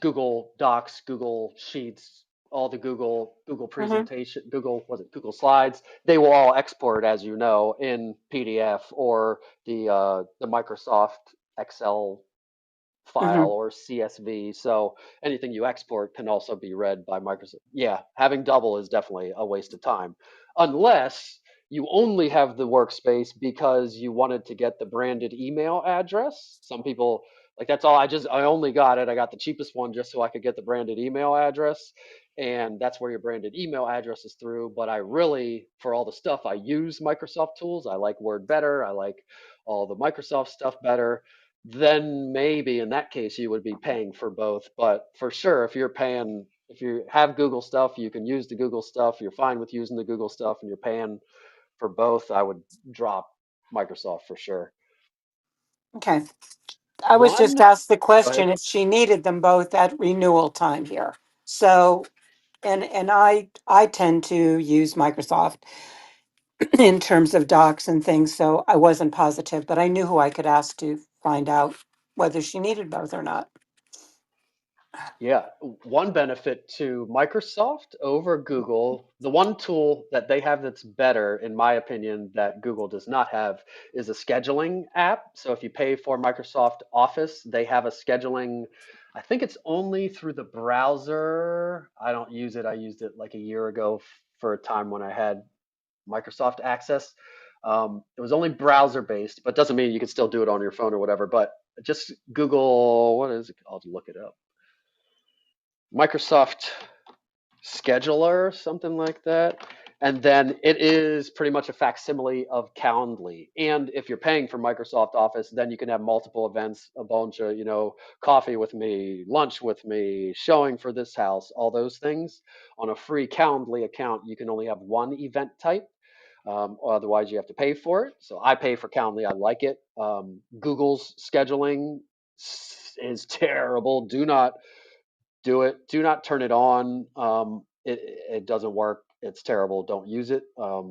[SPEAKER 1] Google Docs, Google Sheets, all the Google
[SPEAKER 5] Hmm.
[SPEAKER 1] presentation, Google Slides, they will all export, as you know, in PDF or the Microsoft Excel
[SPEAKER 5] Hmm.
[SPEAKER 1] file or CSV. So anything you export can also be read by Microsoft. Yeah, having double is definitely a waste of time, unless you only have the workspace because you wanted to get the branded email address. Some people like that's all. I only got it. I got the cheapest one just so I could get the branded email address. And that's where your branded email address is through. But I really, for all the stuff, I use Microsoft tools. I like Word better. I like all the Microsoft stuff better. Then maybe in that case you would be paying for both. But for sure, if you have Google stuff, you can use the Google stuff. You're fine with using the Google stuff, and you're paying for both. I would drop Microsoft for sure.
[SPEAKER 5] Okay. I was just
[SPEAKER 1] Ron,
[SPEAKER 5] asked the
[SPEAKER 1] go ahead.
[SPEAKER 5] question if she needed them both at renewal time here. So, and I tend to use Microsoft in terms of docs and things, so I wasn't positive, but I knew who I could ask to find out whether she needed both or not.
[SPEAKER 1] Yeah, one benefit to Microsoft over Google, the one tool that they have that's better, in my opinion, that Google does not have is a scheduling app. So if you pay for Microsoft Office, they have a scheduling, I think it's only through the browser. I don't use it. I used it like a year ago for a time when I had Microsoft access. It was only browser based, but doesn't mean you can still do it on your phone or whatever. But just Google, what is it? I'll look it up. Microsoft Scheduler, something like that. And then it is pretty much a facsimile of Calendly. And if you're paying for Microsoft Office, then you can have multiple events, a bunch of, coffee with me, lunch with me, showing for this house, all those things. On a free Calendly account, you can only have one event type. Otherwise, you have to pay for it. So I pay for Calendly. I like it. Google's scheduling is terrible. Do not do it. Do not turn it on. It doesn't work. It's terrible. Don't use it.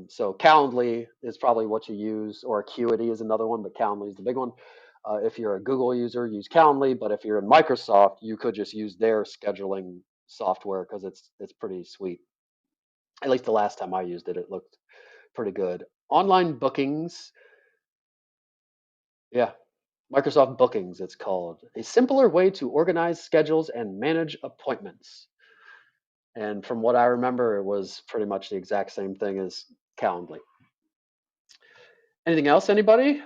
[SPEAKER 1] So Calendly is probably what you use, or Acuity is another one, but Calendly is the big one. If you're a Google user, use Calendly. But if you're in Microsoft, you could just use their scheduling software because it's pretty sweet. At least the last time I used it, it looked pretty good. Online bookings, yeah, Microsoft Bookings, it's called. A simpler way to organize schedules and manage appointments. And from what I remember, it was pretty much the exact same thing as Calendly. Anything else, anybody?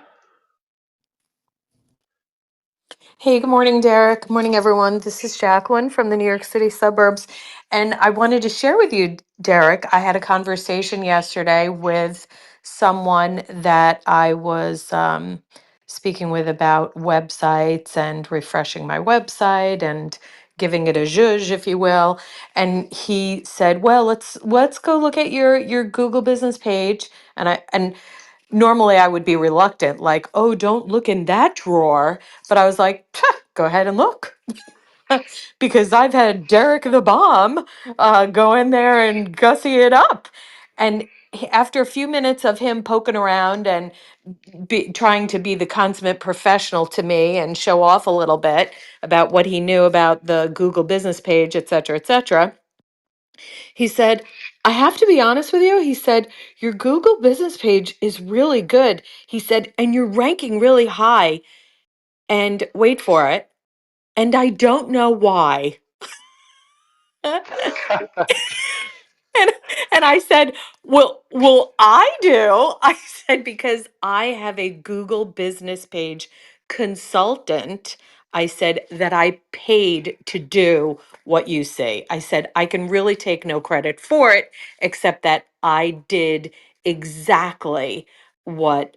[SPEAKER 6] Hey, good morning, Derek. Good morning, everyone. This is Jacqueline from the New York City suburbs. And I wanted to share with you, Derek, I had a conversation yesterday with someone that I was speaking with about websites and refreshing my website and giving it a zhuzh, if you will. And he said, "Well, let's go look at your Google business page." And normally I would be reluctant, like, oh, don't look in that drawer. But I was like, "Pah, go ahead and look." Because I've had Derek the Bomb go in there and gussy it up. And after a few minutes of him poking around and trying to be the consummate professional to me and show off a little bit about what he knew about the Google business page, et cetera, et cetera, he said, I have to be honest with you. He said, your Google business page is really good. He said, and you're ranking really high. And wait for it. And I don't know why. and, and I said, well, I do. I said, because I have a Google business page consultant. I said that I paid to do what you say. I said I can really take no credit for it, except that I did exactly what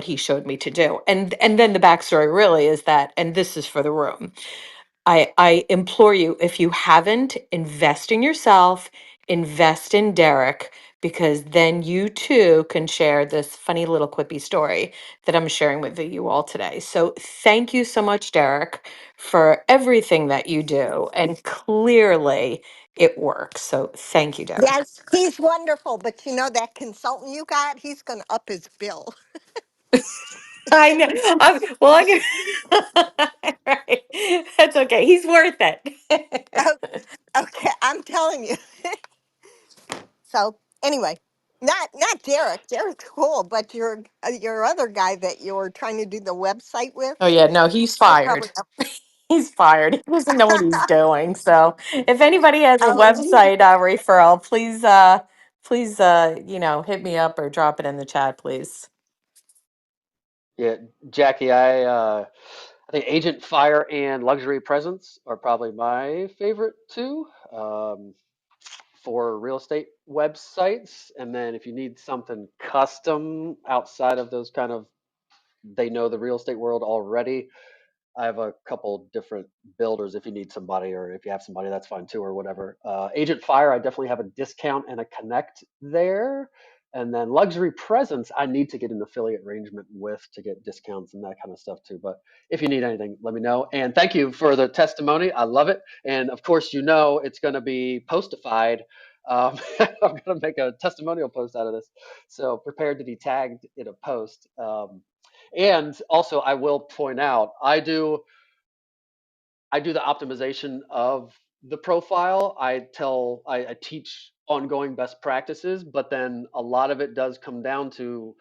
[SPEAKER 6] he showed me to do. And then the backstory really is that, and this is for the room. I implore you, if you haven't, invest in yourself, invest in Derek, because then you too can share this funny little quippy story that I'm sharing with you all today. So thank you so much, Derek, for everything that you do. And clearly it works. So thank you, Derek.
[SPEAKER 7] Yes, he's wonderful, but you know that consultant you got, he's going to up his bill.
[SPEAKER 6] I know. Well, right. That's okay. He's worth it.
[SPEAKER 7] Oh, okay, I'm telling you. So anyway, not Derek. Derek's cool, but your other guy that you were trying to do the website with,
[SPEAKER 6] Oh yeah, no, he's
[SPEAKER 7] he'll probably
[SPEAKER 6] fired. He's fired. He doesn't know what he's doing. So if anybody has a
[SPEAKER 7] oh,
[SPEAKER 6] website referral, please hit me up or drop it in the chat, please.
[SPEAKER 1] Yeah, Jackie, I think Agent Fire and Luxury Presence are probably my favorite two for real estate websites. And then if you need something custom outside of those kind of, they know the real estate world already, I have a couple different builders if you need somebody, or if you have somebody, that's fine too, or whatever. Agent Fire, I definitely have a discount and a connect there. And then Luxury Presence, I need to get an affiliate arrangement with to get discounts and that kind of stuff too. But if you need anything, let me know. And thank you for the testimony. I love it. And of course, you know it's going to be postified. I'm going to make a testimonial post out of this. So prepared to be tagged in a post. And also, I will point out, I do the optimization of the profile. I teach ongoing best practices, but then a lot of it does come down to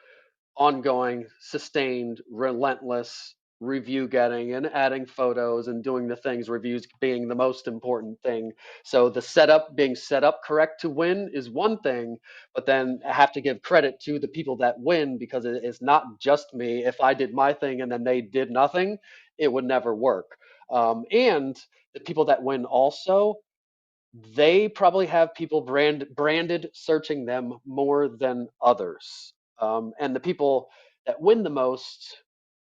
[SPEAKER 1] ongoing, sustained, relentless review getting and adding photos and doing the things, reviews being the most important thing. So the setup, being set up correct to win is one thing, but then I have to give credit to the people that win, because it's not just me. If I did my thing and then they did nothing, it would never work. And the people that win also, they probably have people branded searching them more than others. And the people that win the most,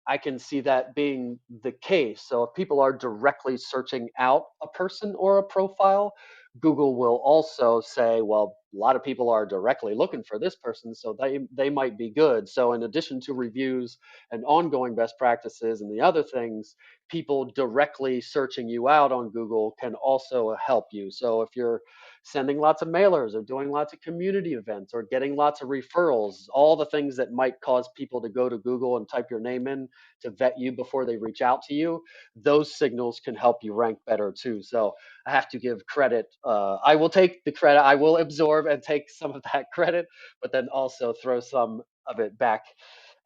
[SPEAKER 1] I can see that being the case. So if people are directly searching out a person or a profile, Google will also say, well, a lot of people are directly looking for this person, so they might be good. So in addition to reviews and ongoing best practices and the other things, people directly searching you out on Google can also help you. So if you're sending lots of mailers or doing lots of community events or getting lots of referrals, all the things that might cause people to go to Google and type your name in to vet you before they reach out to you, those signals can help you rank better too. So I have to give credit. I will take the credit. I will absorb and take some of that credit, but then also throw some of it back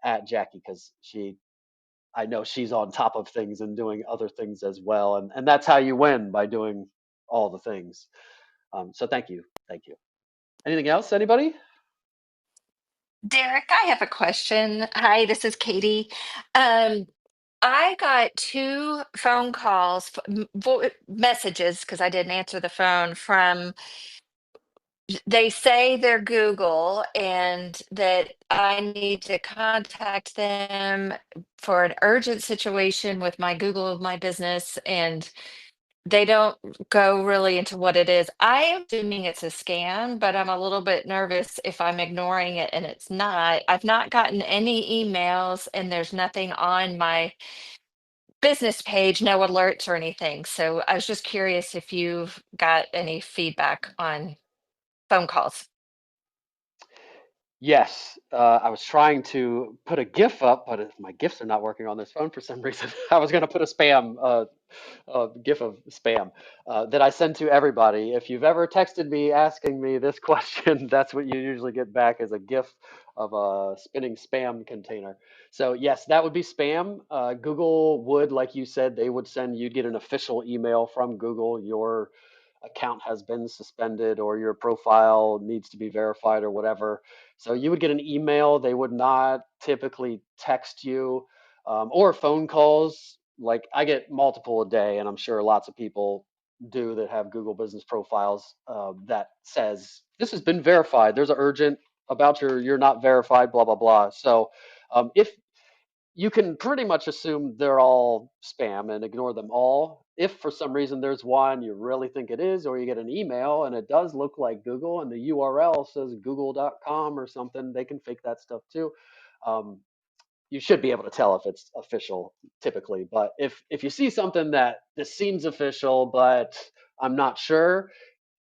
[SPEAKER 1] at Jackie, because I know she's on top of things and doing other things as well, and that's how you win, by doing all the things. So thank you. Anything else, anybody?
[SPEAKER 8] Derek, I have a question. Hi, this is Katie. Um, I got two phone calls, messages, because I didn't answer the phone from, they say they're Google and that I need to contact them for an urgent situation with my Google of my business. And they don't go really into what it is. I am assuming it's a scam, but I'm a little bit nervous if I'm ignoring it and it's not. I've not gotten any emails and there's nothing on my business page, no alerts or anything. So I was just curious if you've got any feedback on phone calls.
[SPEAKER 1] Yes, I was trying to put a GIF up, but my GIFs are not working on this phone for some reason. I was going to put a spam, GIF of spam that I send to everybody. If you've ever texted me asking me this question, that's what you usually get back, as a GIF of a spinning spam container. So yes, that would be spam. Google would, like you said, they would send, you'd get an official email from Google. Your account has been suspended or your profile needs to be verified or whatever. So you would get an email. They would not typically text you, or phone calls like I get multiple a day, and I'm sure lots of people do that have Google business profiles that says this has been verified. There's an urgent about you're not verified, blah blah blah. So if you can pretty much assume they're all spam and ignore them all. If for some reason there's one you really think it is, or you get an email and it does look like Google and the URL says google.com or something, they can fake that stuff too. Um, you should be able to tell if it's official typically. But if you see something that this seems official, but I'm not sure,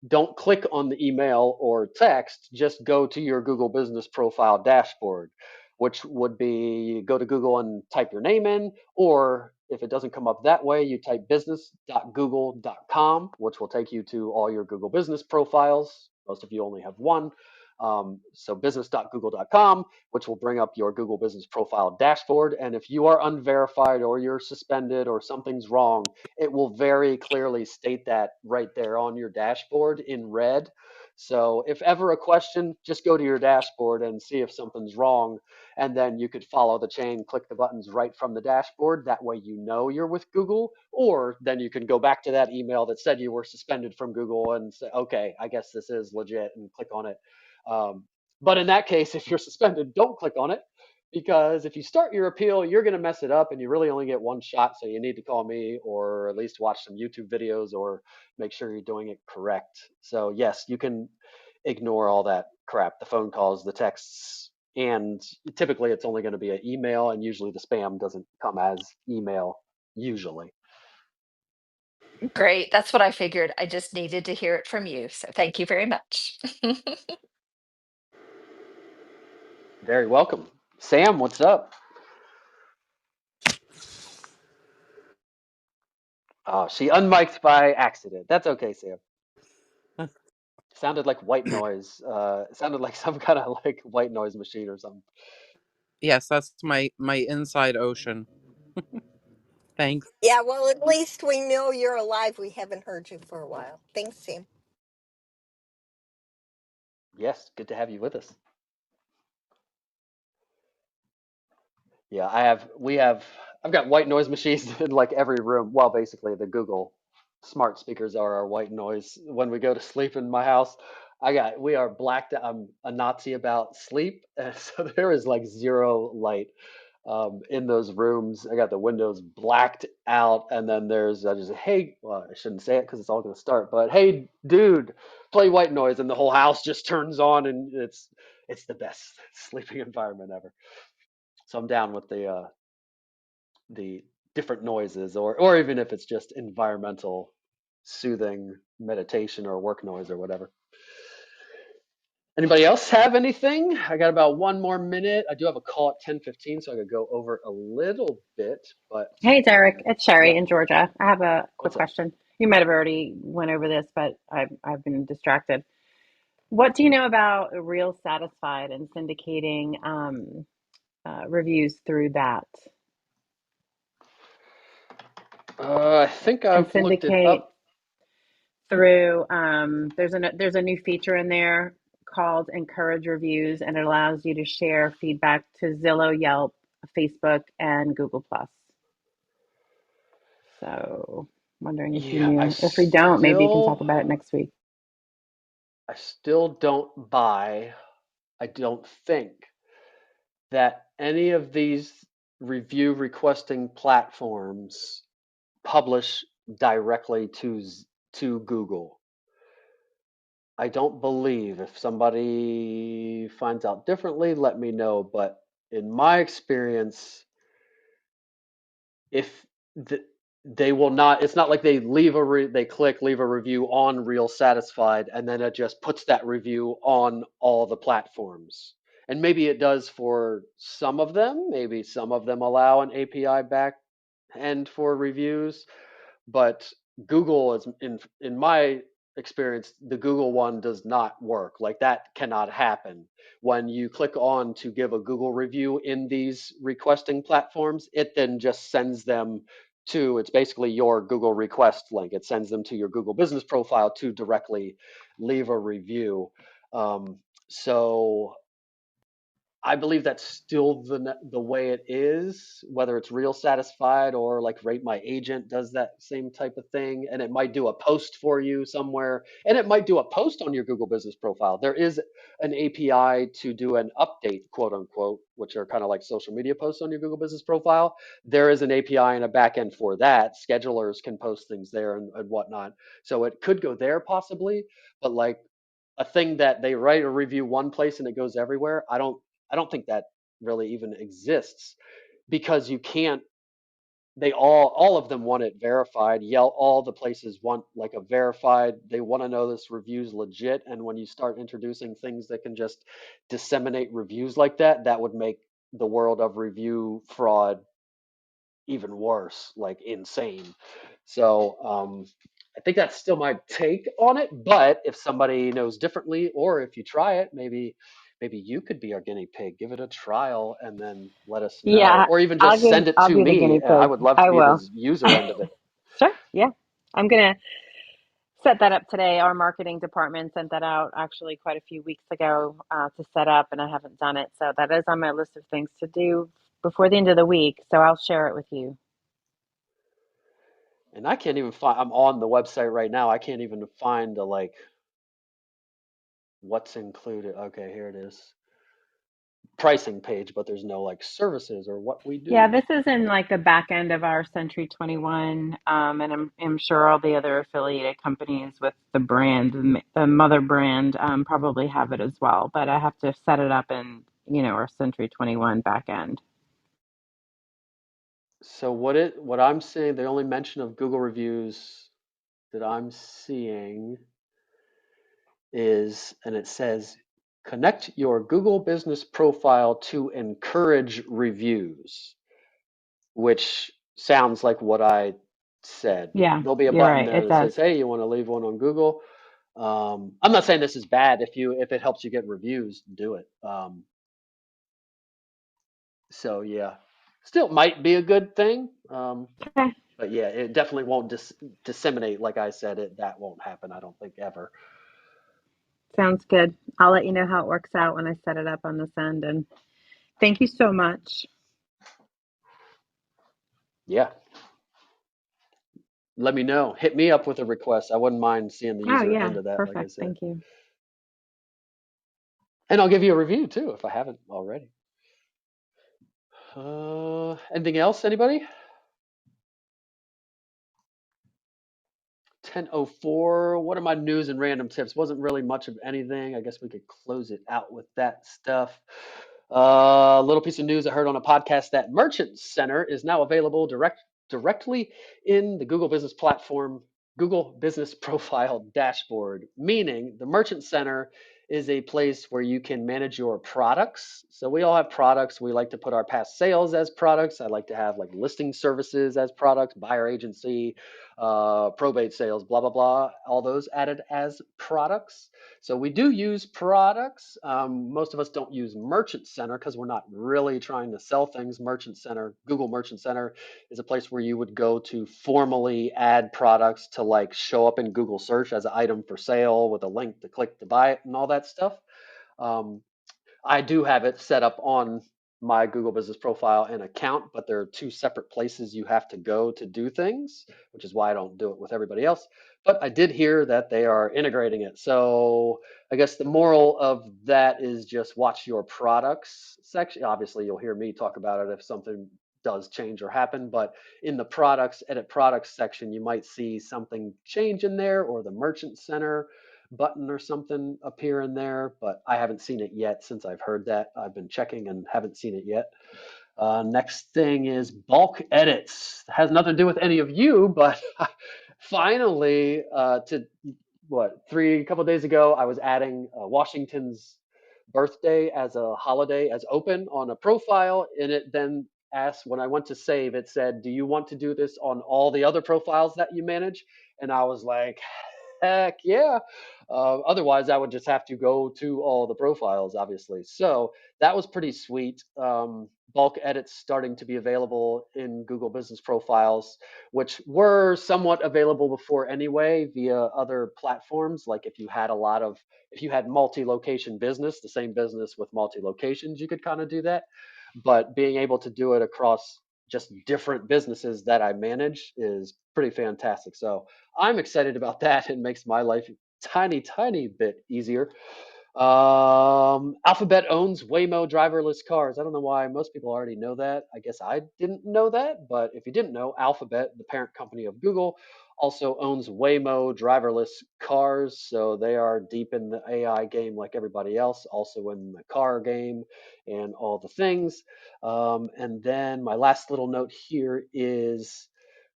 [SPEAKER 1] don't click on the email or text, just go to your Google Business Profile dashboard, which would be go to Google and type your name in, or if it doesn't come up that way, you type business.google.com, which will take you to all your Google Business profiles. Most of you only have one. So business.google.com, which will bring up your Google Business Profile dashboard. And if you are unverified or you're suspended or something's wrong, it will very clearly state that right there on your dashboard in red. So if ever a question, just go to your dashboard and see if something's wrong. And then you could follow the chain, click the buttons right from the dashboard. That way you know you're with Google. Or then you can go back to that email that said you were suspended from Google and say, okay, I guess this is legit, and click on it. But in that case, if you're suspended, don't click on it, because if you start your appeal, you're going to mess it up and you really only get one shot. So you need to call me, or at least watch some YouTube videos, or make sure you're doing it correct. So yes, you can ignore all that crap, the phone calls, the texts, and typically it's only going to be an email, and usually the spam doesn't come as email usually.
[SPEAKER 8] Great. That's what I figured. I just needed to hear it from you. So thank you very much.
[SPEAKER 1] Very welcome. Sam, what's up? Oh, she unmiked by accident. That's okay, Sam. Sounded like white noise. It sounded like some kind of like white noise machine or something.
[SPEAKER 9] Yes, that's my inside ocean. Thanks.
[SPEAKER 7] Yeah, well, at least we know you're alive. We haven't heard you for a while. Thanks, Sam.
[SPEAKER 1] Yes, good to have you with us. Yeah, I've got white noise machines in like every room. Well, basically the Google smart speakers are our white noise. When we go to sleep in my house, we are blacked out. I'm a Nazi about sleep, and so there is like zero light in those rooms. I got the windows blacked out, and then I just hey, well, I shouldn't say it because it's all going to start, but hey, dude, play white noise, and the whole house just turns on, and it's the best sleeping environment ever. So I'm down with the different noises, or even if it's just environmental soothing meditation or work noise or whatever. Anybody else have anything? I got about one more minute. I do have a call at 10:15, so I could go over a little bit, but
[SPEAKER 10] Hey Derek, it's
[SPEAKER 1] yeah,
[SPEAKER 10] Sherry in Georgia. I have a quick
[SPEAKER 1] what's up?
[SPEAKER 10] question. You might have already went over this, but I've been distracted. What do you know about Real Satisfied and syndicating reviews through that?
[SPEAKER 1] I think
[SPEAKER 10] And
[SPEAKER 1] I've looked it
[SPEAKER 10] syndicate
[SPEAKER 1] up.
[SPEAKER 10] through there's a new feature in there called Encourage Reviews, and it allows you to share feedback to Zillow, Yelp, Facebook, and Google Plus. So, wondering if you
[SPEAKER 1] Yeah,
[SPEAKER 10] knew. If we don't, maybe you can talk about it next week.
[SPEAKER 1] I still don't buy. I don't think that any of these review requesting platforms publish directly to Google. I don't believe. If somebody finds out differently, let me know. But in my experience, if the, they will not, it's not like they they click leave a review on Real Satisfied, and then it just puts that review on all the platforms. And maybe it does for some of them. Maybe some of them allow an API back end for reviews, but Google is in my experience, the Google one does not work. Like that cannot happen. When you click on to give a Google review in these requesting platforms, it then just sends them to, it's basically your Google request link. It sends them to your Google business profile to directly leave a review. So I believe that's still the way it is, whether it's Real Satisfied or like Rate My Agent does that same type of thing, and it might do a post for you somewhere, and it might do a post on your Google Business Profile. There is an API to do an update, quote unquote, which are kind of like social media posts on your Google Business Profile. There is an API and a backend for that. Schedulers can post things there and whatnot. So it could go there possibly, but like a thing that they write a review one place and it goes everywhere, I don't think that really even exists because you can't. They all of them want it verified. Yell, all the places want like a verified. They want to know this review's legit. And when you start introducing things that can just disseminate reviews like that, that would make the world of review fraud even worse, like insane. So I think that's still my take on it. But if somebody knows differently, or if you try it, maybe you could be our guinea pig. Give it a trial and then let us know,
[SPEAKER 10] Yeah,
[SPEAKER 1] or even just send it
[SPEAKER 10] I'll
[SPEAKER 1] to
[SPEAKER 10] be the
[SPEAKER 1] me.
[SPEAKER 10] guinea
[SPEAKER 1] I
[SPEAKER 10] pig.
[SPEAKER 1] would love to
[SPEAKER 10] I
[SPEAKER 1] be the
[SPEAKER 10] will.
[SPEAKER 1] user end of it.
[SPEAKER 10] Sure. Yeah. I'm gonna set that up today. Our marketing department sent that out actually quite a few weeks ago to set up, and I haven't done it. So that is on my list of things to do before the end of the week. So I'll share it with you.
[SPEAKER 1] And I can't even find. I'm on the website right now. I can't even find the like what's included. Okay, here it is. Pricing page, but there's no like services or what we
[SPEAKER 10] Yeah,
[SPEAKER 1] do.
[SPEAKER 10] this is in like the back end of our Century 21, and I'm sure all the other affiliated companies with the brand, the mother brand, probably have it as well. But I have to set it up in, our Century 21 back end.
[SPEAKER 1] So what I'm seeing, the only mention of Google reviews that I'm seeing is, and it says, connect your Google business profile to encourage reviews, which sounds like what I said.
[SPEAKER 10] Yeah,
[SPEAKER 1] There'll be a
[SPEAKER 10] you're
[SPEAKER 1] button
[SPEAKER 10] right.
[SPEAKER 1] there
[SPEAKER 10] It
[SPEAKER 1] that
[SPEAKER 10] does.
[SPEAKER 1] says, hey, you want to leave one on Google? I'm not saying this is bad. If it helps you get reviews, do it. So yeah, still might be a good thing.
[SPEAKER 10] Okay,
[SPEAKER 1] But yeah, it definitely won't disseminate. Like I said, that won't happen. I don't think ever.
[SPEAKER 10] sounds good. I'll let you know how it works out when I set it up on this end. And thank you so much.
[SPEAKER 1] Yeah, let me know. Hit me up with a request. I wouldn't mind seeing the
[SPEAKER 10] Oh,
[SPEAKER 1] user
[SPEAKER 10] yeah,
[SPEAKER 1] end of that, like I
[SPEAKER 10] perfect.
[SPEAKER 1] said.
[SPEAKER 10] Thank you.
[SPEAKER 1] And I'll give you a review too if I haven't already. Anything else, anybody? 10:04. What are my news and random tips? Wasn't really much of anything. I guess we could close it out with that stuff. A little piece of news I heard on a podcast that Merchant Center is now available directly in the Google Business Platform, Google Business Profile dashboard, meaning the Merchant Center is a place where you can manage your products. So we all have products. We like to put our past sales as products. I like to have like listing services as products, buyer agency, probate sales, blah, blah, blah, all those added as products. So we do use products. Most of us don't use Merchant Center because we're not really trying to sell things. Merchant Center, Google Merchant Center is a place where you would go to formally add products to like show up in Google search as an item for sale with a link to click to buy it and all that stuff. Um, I do have it set up on my Google Business Profile and account, but there are two separate places you have to go to do things, which is why I don't do it with everybody else. But I did hear that they are integrating it. So I guess the moral of that is just watch your products section. Obviously, you'll hear me talk about it if something does change or happen, but in the products, edit products section, you might see something change in there, or the Merchant Center button or something appear in there, but I haven't seen it yet since I've heard that. I've been checking and haven't seen it yet. Next thing is bulk edits. It has nothing to do with any of you, but finally, to what, a couple of days ago, I was adding Washington's birthday as a holiday as open on a profile, and it then asked when I went to save, it said, do you want to do this on all the other profiles that you manage? And I was like, heck yeah. Otherwise, I would just have to go to all the profiles, obviously. So that was pretty sweet. bulk edits starting to be available in Google Business Profiles, which were somewhat available before anyway via other platforms. Like if you had multi-location business, the same business with multi-locations, you could kind of do that. But being able to do it across just different businesses that I manage is pretty fantastic. So I'm excited about that. It makes my life tiny bit easier. Alphabet owns Waymo driverless cars. I don't know why most people already know that. I guess I didn't know that, but if you didn't know, Alphabet, the parent company of Google, also owns Waymo driverless cars. So they are deep in the AI game like everybody else, also in the car game and all the things. And then my last little note here is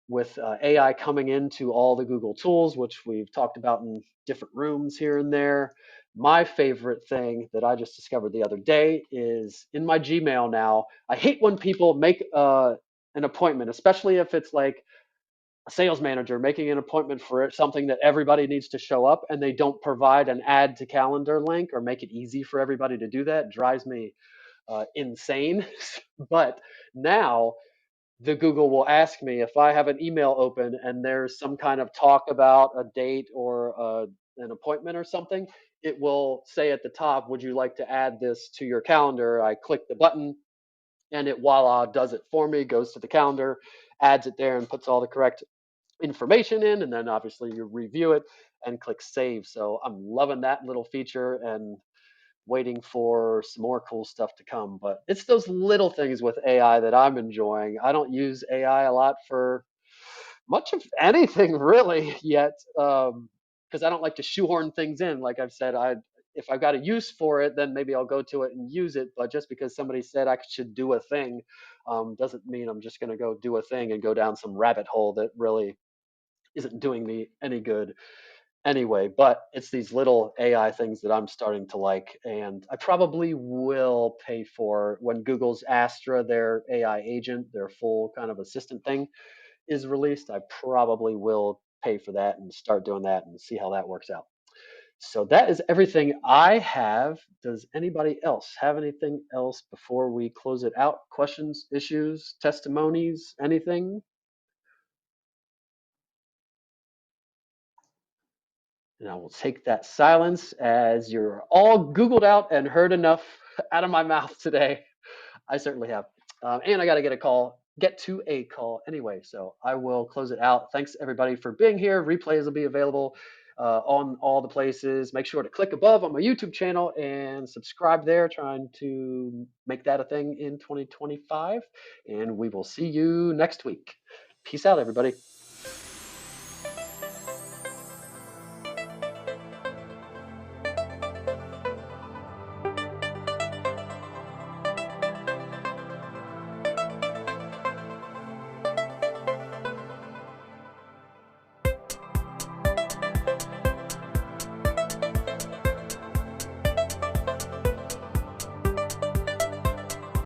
[SPEAKER 1] with AI coming into all the Google tools, which we've talked about in different rooms here and there. My favorite thing that I just discovered the other day is in my Gmail now. I hate when people make an appointment, especially if it's like a sales manager making an appointment for something that everybody needs to show up and they don't provide an add to calendar link or make it easy for everybody to do that. It drives me insane. But now the Google will ask me if I have an email open and there's some kind of talk about a date or an appointment or something, it will say at the top, would you like to add this to your calendar? I click the button and it voila does it for me, goes to the calendar, adds it there and puts all the correct information in. And then obviously you review it and click save. So I'm loving that little feature and waiting for some more cool stuff to come. But it's those little things with AI that I'm enjoying. I don't use AI a lot for much of anything really yet, because I don't like to shoehorn things in. Like I've said, if I've got a use for it, then maybe I'll go to it and use it. But just because somebody said I should do a thing, doesn't mean I'm just going to go do a thing and go down some rabbit hole that really isn't doing me any good anyway. But it's these little AI things that I'm starting to like, and I probably will pay for when Google's Astra, their AI agent, their full kind of assistant thing, is released. I probably will pay for that and start doing that and see how that works out. So that is everything I have. Does anybody else have anything else before we close it out? Questions, issues, testimonies, anything? And I will take that silence as you're all Googled out and heard enough out of my mouth today. I certainly have. And I got to get to a call anyway. So I will close it out. Thanks everybody for being here. Replays will be available on all the places. Make sure to click above on my YouTube channel and subscribe there, trying to make that a thing in 2025. And we will see you next week. Peace out, everybody.